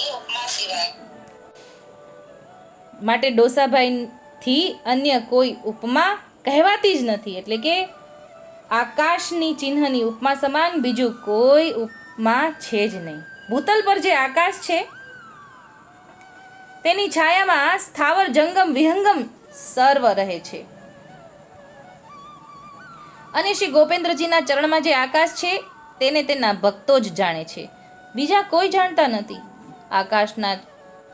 માટે ડોસાભાઈથી અન્ય કોઈ ઉપમા કહેવાતી જ નથી. એટલે કે આકાશની ચિહ્નની ઉપમા સમાન બીજું કોઈ ઉપમા છે જ નહીં. ભૂતલ પર જે આકાશ છે તેની છાયામાં સ્થાવર જંગમ વિહંગમ સર્વ રહે છે. અને શ્રી ગોપેન્દ્રજીના ચરણમાં જે આકાશ છે તેને તેના ભક્તો જ જાણે છે, બીજા કોઈ જાણતા નથી. આકાશના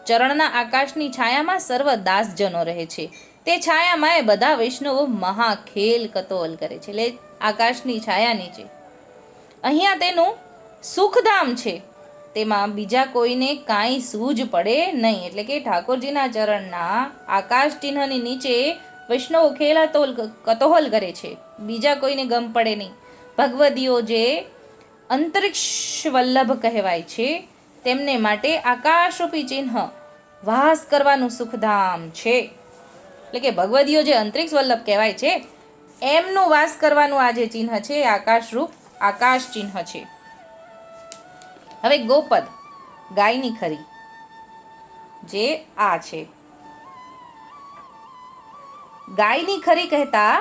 ચરણના આકાશની છાયામાં સર્વ દાસજનો રહે છે. તે છાયામાં એ બધા વૈષ્ણવો મહાખેલ કતોલ કરે છે. એટલે આકાશની છાયા નીચે અહીંયા તેનું સુખધામ છે, તેમાં બીજા કોઈને કાંઈ સૂઝ પડે નહીં. એટલે કે ઠાકોરજીના ચરણના આકાશ ચિહ્નની નીચે વૈષ્ણવો ખેલાતોલ કતોહલ કરે છે, બીજા કોઈને ગમ પડે નહીં. ભગવદીઓ જે અંતરિક્ષ વલ્લભ કહેવાય છે તેમને માટે આકાશરૂપી ચિહ્ન વાસ કરવાનું સુખધામ છે. એટલે કે ભગવદીઓ જે અંતરિક્ષ વલ્લભ કહેવાય છે એમનું વાસ કરવાનું આ જે ચિહ્ન છે આકાશરૂપ આકાશ ચિહ્ન છે. હવે ગોપદ, ગાયની ખરી, જે આ છે ગાયની ખરી કહેતા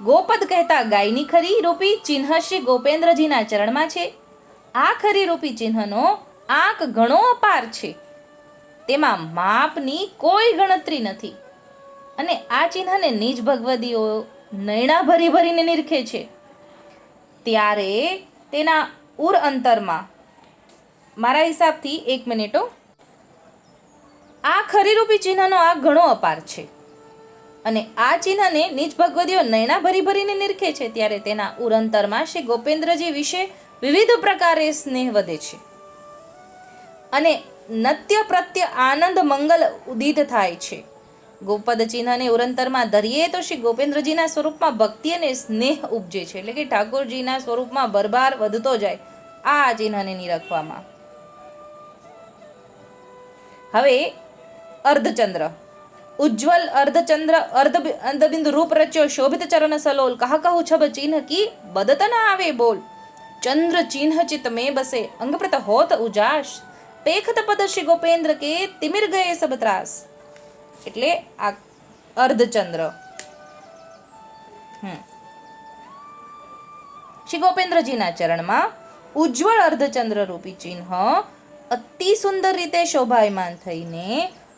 ગોપદ કહેતા ગાયની ખરી રૂપી ચિહ્ન શ્રી ગોપેન્દ્રજીના ચરણમાં છે. આ ખરી રૂપી ચિહ્નનો આંક ઘણો અપાર છે, તેમાં માપની કોઈ ગણતરી નથી. અને આ ચિહ્નને નિજ ભગવદીઓ નૈણા ભરી ભરીને નિરખે છે ત્યારે તેના ઉર અંતરમાં, મારા હિસાબથી 1 મિનિટો, આ ખરીરૂપી ચિહ્નનો આ ઘણો અપાર છે. અને આ ચિહ્નને નિજ ભગવદીઓ નૈણા ભરી ભરીને નિરખે છે ત્યારે તેના ઉર અંતરમાં શ્રી ગોપેન્દ્રજી વિશે વિવિધ પ્રકારે સ્નેહ વધે છે અને નત્ય પ્રત્ય આનંદ મંગલ ઉદિત થાય છે. ગોપદ ચિહ્નને ઉરંતરમાં ધરીએ તો શ્રી ગોપેન્દ્રજીના સ્વરૂપમાં ભક્તિ અને સ્નેહ ઉપજે છે. એટલે કે ઠાકોરજીના સ્વરૂપમાં ભરભાર વધતો જાય આ ચિહ્નને નિરખવામાં. હવે અર્ધચંદ્ર, ઉજ્જવલ અર્ધચંદ્ર અર્ધબિંદુ રૂપ રચ્યો શોભિત ચરણ સલોલ, કહ કહું છબ ચિહ્ન કી બદત ન આવે બોલ, ચંદ્ર ચિહ્ન ચિત મેં બસે અંગપ્રત હોત ઉજાસ, પેખત પદ શ્રી ગોપેન્દ્ર કે તિમિર ગયે સબ ત્રાસ. એટલે આ અર્ધચંદ્ર શ્રી ગોપેન્દ્રજીના ચરણમાં ઉજ્જવળ અર્ધચંદ્ર રૂપી ચિહ્ન અતિ સુંદર રીતે શોભાયમાન થઈને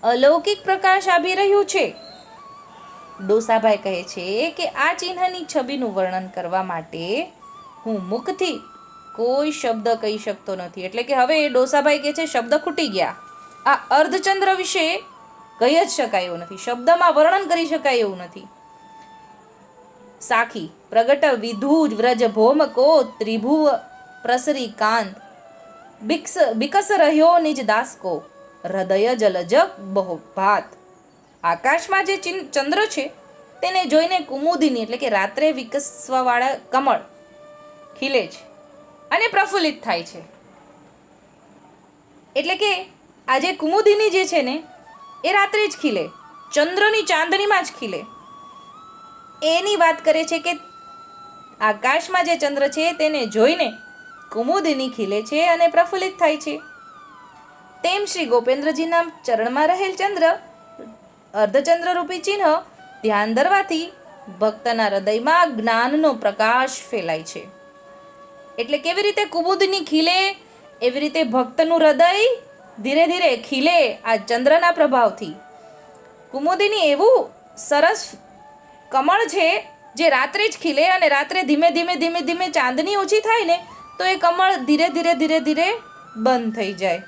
અલૌકિક પ્રકાશ આપી રહ્યું છે. ડોસાભાઈ કહે છે કે આ ચિહ્નની છબીનું વર્ણન કરવા માટે હું મુખથી કોઈ શબ્દ કહી શકતો નથી. એટલે કે હવે ડોસાભાઈ કહે છે શબ્દ ખૂટી ગયા. આ અર્ધચંદ્ર વિશે કહી જ શકાય એવું નથી, શબ્દમાં વર્ણન કરી શકાય એવું નથી. સાખી પ્રગટ વિધુજ વ્રજ ભૌમકો ત્રિભુવ પ્રસરી કાંત બિકસ રહ્યો નિજ દાસકો હૃદય જલજ બહુ ભાત. આકાશમાં જે ચંદ્ર છે તેને જોઈને કુમુદિની એટલે કે રાત્રે વિકસવાવાળા કમળ ખીલે છે અને પ્રફુલ્લિત થાય છે. એટલે કે આ જે કુમુદિની જે છે ને એ રાત્રે જ ખીલે, ચંદ્રની ચાંદનીમાં જ ખીલે. એની વાત કરે છે કે આકાશમાં જે ચંદ્ર છે તેને જોઈને કુમુદિની ખીલે છે અને પ્રફુલ્લિત થાય છે. તેમ શ્રી ગોપેન્દ્રજીના ચરણમાં રહેલ ચંદ્ર અર્ધચંદ્ર રૂપી ચિહ્ન ધ્યાન ધરવાથી ભક્તના હૃદયમાં જ્ઞાનનો પ્રકાશ ફેલાય છે. એટલે કેવી રીતે કુમુદિની ખીલે એવી રીતે ભક્તનું હૃદય ધીરે ધીરે ખીલે આ ચંદ્રના પ્રભાવથી. કુમુદિની એવું સરસ કમળ છે જે રાત્રે જ ખીલે અને રાત્રે ધીમે ધીમે ધીમે ધીમે ચાંદની ઓછી થાય ને તો એ કમળ ધીરે ધીરે ધીરે ધીરે બંધ થઈ જાય.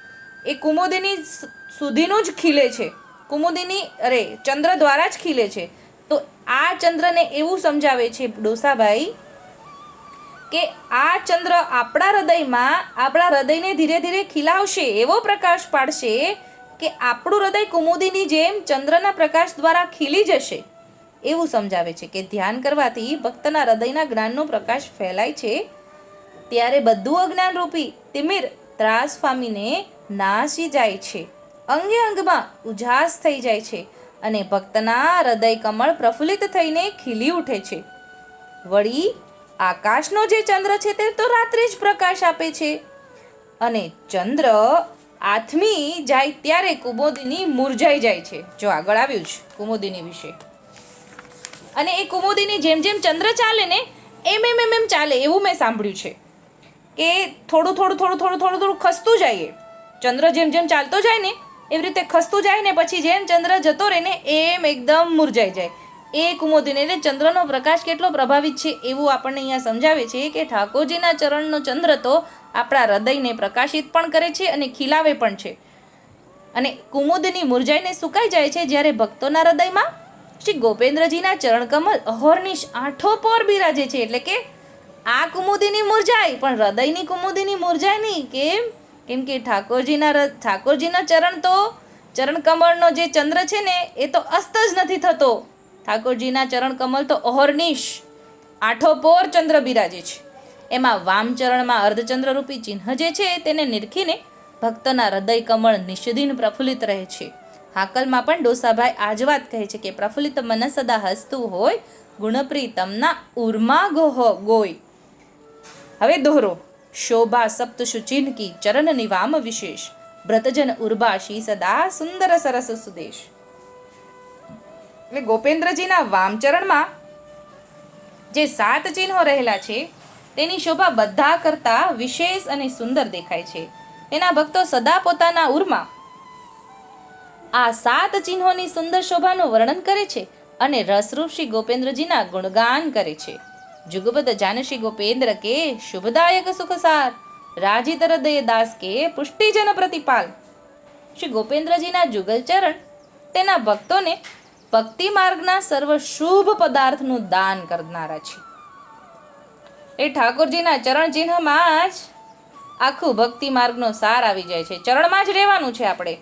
એ કુમુદિની સુધીનું જ ખીલે છે, કુમુદિની ચંદ્ર દ્વારા જ ખીલે છે. તો આ ચંદ્રને એવું સમજાવે છે ડોસાભાઈ કે આ ચંદ્ર આપણા હૃદયને ધીરે ધીરે ખીલાવશે, એવો પ્રકાશ પાડશે કે આપણું હૃદય કુમુદિની જેમ ચંદ્રના પ્રકાશ દ્વારા ખીલી જશે. એવું સમજાવે છે કે ધ્યાન કરવાથી ભક્તના હૃદયના જ્ઞાનનો પ્રકાશ ફેલાય છે. ત્યારે બધું અજ્ઞાન રૂપી તિમિર ત્રાસ પામીને નાસી જાય છે, અંગે અંગમાં ઉજાસ થઈ જાય છે અને ભક્તના હૃદય કમળ પ્રફુલ્લિત થઈને ખીલી ઉઠે છે. વળી આકાશનો જે ચંદ્ર છે તે તો રાત્રે જ પ્રકાશ આપે છે અને ચંદ્ર આથમી જાય ત્યારે કુમુદિની મુરઝાઈ જાય છે. જો આગળ આવ્યું છે કુમુદિની વિશે. અને એ કુમુદિની જેમ જેમ ચંદ્ર ચાલે ને એમ ચાલે એવું મેં સાંભળ્યું છે કે થોડું ખસતું જાય. ચંદ્ર જેમ જેમ ચાલતો જાય ને એવી રીતે ખસતું જાય ને પછી જેમ ચંદ્ર જતો રહે ને એમ એકદમ મુરઝાઈ જાય. એ કુમુદિની એટલે ચંદ્રનો પ્રકાશ કેટલો પ્રભાવિત છે એવું આપણને અહીંયા સમજાવે છે કે ઠાકોરજીના ચરણનો ચંદ્ર તો આપણા હૃદયને પ્રકાશિત પણ કરે છે અને ખીલાવે પણ છે. અને કુમુદિની મુરઝાઈને સુકાઈ જાય છે જ્યારે ભક્તોના હૃદયમાં શ્રી ગોપેન્દ્રજીના ચરણકમલ અહોર્નિશ આઠો પોર બિરાજે છે. એટલે કે આ કુમુદિની મુરઝાય પણ હૃદયની કુમુદિની મુરઝાય નહીં. કેમ કે ઠાકોરજીના ચરણકમળનો જે ચંદ્ર છે ને એ તો અસ્ત જ નથી થતો. ઠાકોરજીના ચરણકમલ તો અહોર્નિશ આઠો પોર ચંદ્ર બિરાજે છે. એમાં વામચરણમાં અર્ધચંદ્ર રૂપી ચિહ્ન જે છે તેને નિરખીને ભક્તના હૃદય કમળ નિષદિન પ્રફુલ્લિત રહે છે. હાકલમાં પણ ડોસાભાઈ આજ વાત કહે છે કે પ્રફુલ્લિત મન સદા હસતું હોય ગુણપ્રીતમના ઉર્મા ગોય. હવે દોહરો શોભા સપ્તશુ ચિહ્ન કી ચરણ નિવામ વિશેષ ભ્રતજન ઉર્બાશી સદા સુંદર સરસ સુદેશ. એટલે ગોપેન્દ્રજીના વામચરણમાં જે 7 ચિહ્નો રહેલા છે તેની શોભા બધા કરતા વિશેષ અને સુંદર દેખાય છે. તેના ભક્તો સદા પોતાના ઉર્મા આ 7 ચિહ્નોની સુંદર શોભાનું વર્ણન કરે છે અને રસરૂપ શ્રી ગોપેન્દ્રજીના ગુણગાન કરે છે. જુગબદ જાનશ્રી ગોપેન્દ્ર કે શુભદાયક સુખસાર રાજીત હૃદય દાસ કે પુષ્ટિજન પ્રતિપાલ. શ્રી ગોપેન્દ્રજીના જુગલ ચરણ તેના ભક્તોને ભક્તિ માર્ગના સર્વ શુભ પદાર્થનું દાન કરનારા છે. એ ઠાકોરજીના ચરણ ચિહ્નમાં જ આખું ભક્તિ માર્ગનો સાર આવી જાય છે. ચરણમાં જ રહેવાનું છે આપણે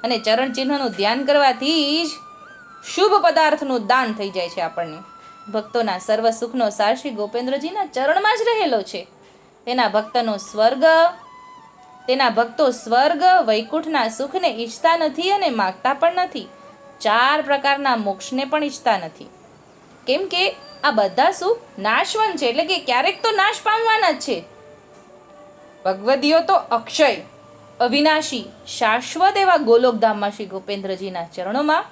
અને ચરણ ચિહ્નનું ધ્યાન કરવાથી જ શુભ પદાર્થનું દાન થઈ જાય છે આપણને. ભક્તોના સર્વ સુખનો સાર શ્રી ગોપેન્દ્રજીના ચરણમાં જ રહેલો છે. તેના ભક્તો સ્વર્ગ વૈકુંઠના સુખને ઈચ્છતા નથી અને માગતા પણ નથી. 4 પ્રકારના મોક્ષને પણ ઈચ્છતા નથી. કેમ કે આ બધા સુખ નાશવંત છે, એટલે કે ક્યારેક તો નાશ પામવાના જ છે. ભગવદીઓ તો અક્ષય અવિનાશી શાશ્વત એવા ગોલોકધામમાં શ્રી ગોપેન્દ્રજીના ચરણોમાં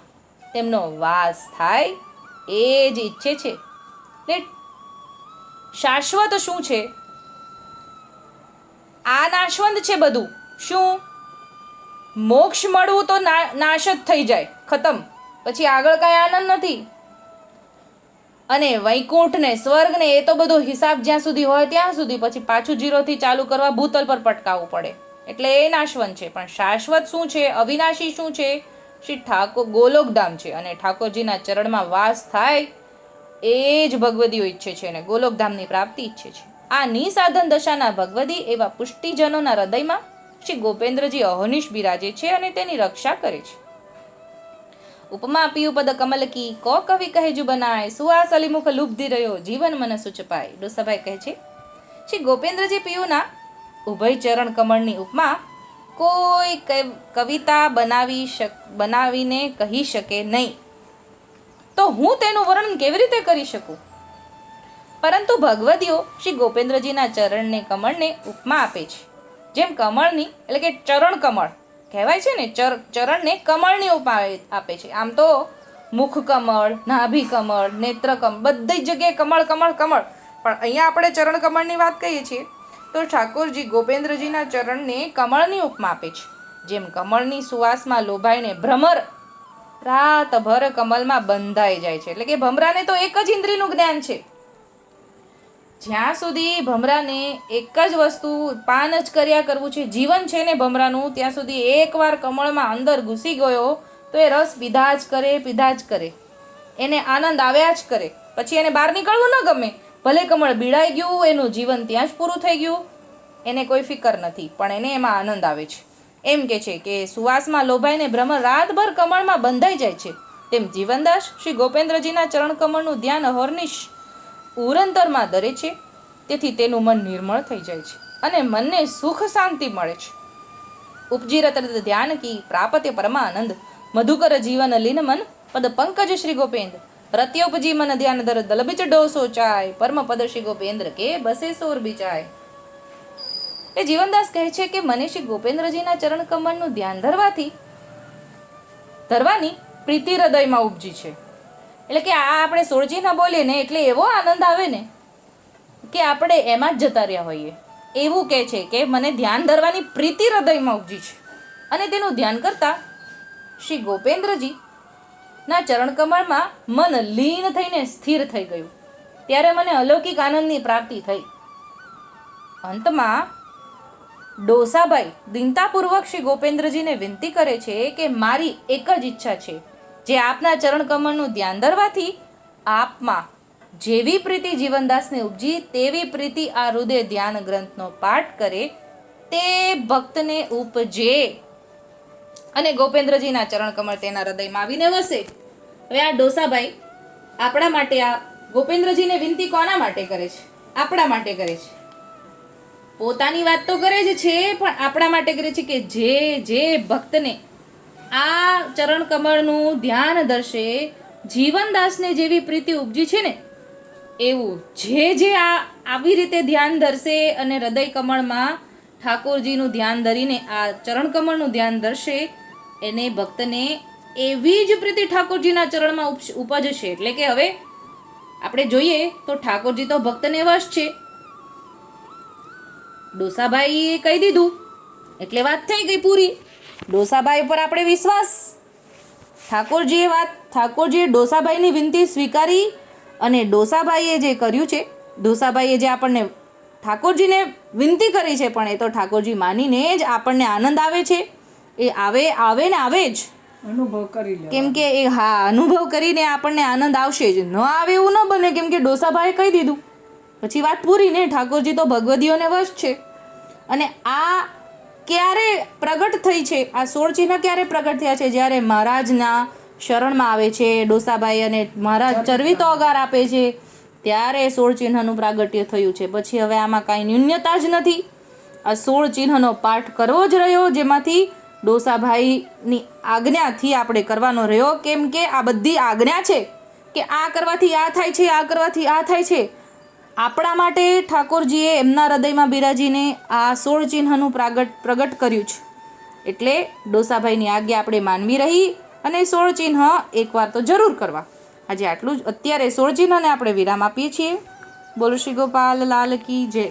તેમનો વાસ થાય એ જ ઈચ્છે છે. એટલે શાશ્વત શું છે? આ નાશવંત છે બધું. શું? મોક્ષ મળવું તો નાશ જ થઈ જાય, ખતમ, પછી આગળ કાંઈ આનંદ નથી. અને વૈકુંઠને સ્વર્ગને એ તો બધો હિસાબ જ્યાં સુધી હોય ત્યાં સુધી, પછી પાછું 0થી ચાલુ કરવા ભૂતલ પર પટકાવવું પડે. એટલે એ નાશવંત છે. પણ શાશ્વત શું છે, અવિનાશી શું છે? શ્રી ઠાકોર ગોલોકધામ છે. અને ઠાકોરજીના ચરણમાં વાસ થાય એ જ ભગવદીઓ ઈચ્છે છે અને ગોલોકધામની પ્રાપ્તિ ઈચ્છે છે. આ નિસાધન દશાના ભગવદી એવા પુષ્ટિજનોના હૃદયમાં શ્રી ગોપેન્દ્રજી અહોનિશ બિરાજે છે અને તેની રક્ષા કરે છે. ઉપમા પીયુ પદ કમલ કી કો કવિ કહેજુ બનાય, સુહાસ અલીમુખ લુબ્ધિ રહ્યો જીવન મન સુચપાય. ડોસાભાઈ કહે છે શ્રી ગોપેન્દ્રજી પિયુના ઉભય ચરણ કમળની ઉપમા કોઈ કવિતા બનાવીને કહી શકે નહીં, તો હું તેનું વર્ણન કેવી રીતે કરી શકું? પરંતુ ભગવદીઓ શ્રી ગોપેન્દ્રજીના ચરણને કમળને ઉપમા આપે છે. જેમ કમળની એટલે કે ચરણ કમળ કહેવાય છે ને, ચરણને કમળની ઉપમા આપે છે. આમ તો મુખ કમળ, નાભી કમળ, નેત્ર કમળ, બધી જગ્યાએ કમળ કમળ કમળ, પણ અહીંયા આપણે ચરણ કમળની વાત કહીએ છીએ તો ઠાકોરજી ગોપેન્દ્રજીના ચરણને કમળની ઉપમા આપે છે. જેમ કમળની સુવાસમાં લોભાઈને ભ્રમર રાતભર કમલમાં બંધાઈ જાય છે. એટલે કે ભમરાને તો એક જ ઇન્દ્રિયનું જ્ઞાન છે. જ્યાં સુધી ભમરાને એક જ વસ્તુ પાન જ કર્યા કરવું છે, જીવન છે ને ભમરાનું, ત્યાં સુધી એકવાર કમળમાં અંદર ઘૂસી ગયો તો એ રસ પીધા જ કરે, એને આનંદ આવ્યા જ કરે. પછી એને બહાર નીકળવું ન ગમે. ભલે કમળ બીડાઈ ગયું, એનું જીવન ત્યાં જ પૂરું થઈ ગયું, એને કોઈ ફિકર નથી, પણ એને એમાં આનંદ આવે છે. એમ કે છે કે સુવાસમાં લોભાઈને ભ્રમર રાતભર કમળમાં બંધાઈ જાય છે, તેમ જીવનદાસ શ્રી ગોપેન્દ્રજીના ચરણ કમળનું ધ્યાન અહર્નિશ ઉરંતરમાં ધરે છે. તેથી તેનું મન નિર્મળ થઈ જાય છે અને મનને સુખ શાંતિ મળે છે. ઉપજી રત ધ્યાન કી પ્રાપત્ય પરમાનંદ, મધુકર જીવન લીન મન પદ પંકજ શ્રી ગોપેન્દ્ર, રત્યોપજી મન ધ્યાન દર દલબિચ ડોસો ચાય, પરમ પદ શ્રી ગોપેન્દ્ર કે બસે સોર બિચાય. એ જીવનદાસ કહે છે કે મને શ્રી ગોપેન્દ્રજીના ચરણ કમળનું ધ્યાન ધરવાની પ્રીતિ હૃદયમાં ઉપજી છે. એટલે કે આ આપણે સોળજી ના બોલીએ ને એટલે એવો આનંદ આવે ને કે આપણે એમાં જ જતા રહ્યા હોઈએ. એવું કહે છે કે મને ધ્યાન ધરવાની પ્રીતિ હૃદયમાં ઉપજી છે અને તેનું ધ્યાન કરતા શ્રી ગોપેન્દ્રજી ના ચરણ કમળમાં મન લીન થઈને સ્થિર થઈ ગયું. ત્યારે મને અલૌકિક આનંદની પ્રાપ્તિ થઈ. અંતમાં ડોસાભાઈ દિનતાપૂર્વક શ્રી ગોપેન્દ્રજીને વિનંતી કરે છે કે મારી એક જ ઈચ્છા છે, જે આપના ચરણ કમળનું ધ્યાન ધરવાથી આપમાં જેવી પ્રીતિ જીવનદાસને ઉપજી તેવી પ્રીતિ આ હૃદય ધ્યાન ગ્રંથનો પાઠ કરે તે ભક્તને ઉપજે અને ગોપેન્દ્રજીના ચરણ કમળ તેના હૃદયમાં આવીને વસે. હવે આ ડોસાભાઈ આપણા માટે, આ ગોપેન્દ્રજીને વિનંતી કોના માટે કરે છે? આપણા માટે કરે છે. પોતાની વાત તો કરે જ છે, પણ આપણા માટે કરે છે કે જે ભક્તને આ ચરણ કમળનું ધ્યાન ધરશે, જીવનદાસને જેવી પ્રીતિ ઉપજી છે ને એવું જે આવી રીતે ધ્યાન ધરશે અને હૃદય કમળમાં ઠાકોરજીનું ધ્યાન ધરીને આ ચરણ કમળનું ધ્યાન ધરશે, એને ભક્તને એવી જ પ્રીતિ ઠાકોરજીના ચરણમાં ઉપજશે. એટલે કે હવે આપણે જોઈએ તો ઠાકોરજી તો ભક્તને વશ છે. ડોસાભાઈએ કહી દીધું એટલે વાત થઈ ગઈ પૂરી. ડોસાભાઈ ઉપર આપણે વિશ્વાસ. ઠાકોરજીએ ડોસાભાઈની વિનંતી સ્વીકારી અને ડોસાભાઈએ જે કર્યું છે, ડોસાભાઈએ જે આપણને ઠાકોરજીને વિનંતી કરી છે, પણ એ તો ઠાકોરજી માનીને જ આપણને આનંદ આવે છે. એ આવે જ અનુભવ કરી લે, કેમ કે એ અનુભવ કરીને આપણને આનંદ આવશે જ. ન આવે એવું ન બને, કેમ કે ડોસાભાઈએ કહી દીધું પછી વાત પૂરી ને. ઠાકોરજી તો ભગવદીઓને વશ છે. અને આ ક્યારે પ્રગટ થઈ છે? આ 16 ચિહ્ન ક્યારે પ્રગટ થયા છે? જ્યારે મહારાજના શરણમાં આવે છે ડોસાભાઈ અને મહારાજ ચરવીતો અગાર આપે છે, ત્યારે 16 ચિહ્નનું પ્રાગટ્ય થયું છે. પછી હવે આમાં કાંઈ ન્યૂનતા જ નથી. આ 16 ચિહ્નનો પાઠ કરવો જ રહ્યો, જેમાંથી ડોસાભાઈની આજ્ઞાથી આપણે કરવાનો રહ્યો. કેમ કે આ બધી આજ્ઞા છે કે આ કરવાથી આ થાય છે, આ કરવાથી આ થાય છે. આપણા માટે ઠાકોરજીએ એમના હૃદયમાં બિરાજીને આ 16 ચિહ્નનું પ્રગટ કર્યું છે. એટલે ડોસાભાઈની આજ્ઞા આપણે માનવી રહી અને 16 ચિહ્ન એકવાર તો જરૂર કરવા. આજે આટલું જ. અત્યારે 16 ચિહ્નને આપણે વિરામ આપીએ છીએ. બોલો શ્રી ગોપાલ લાલ કી જય.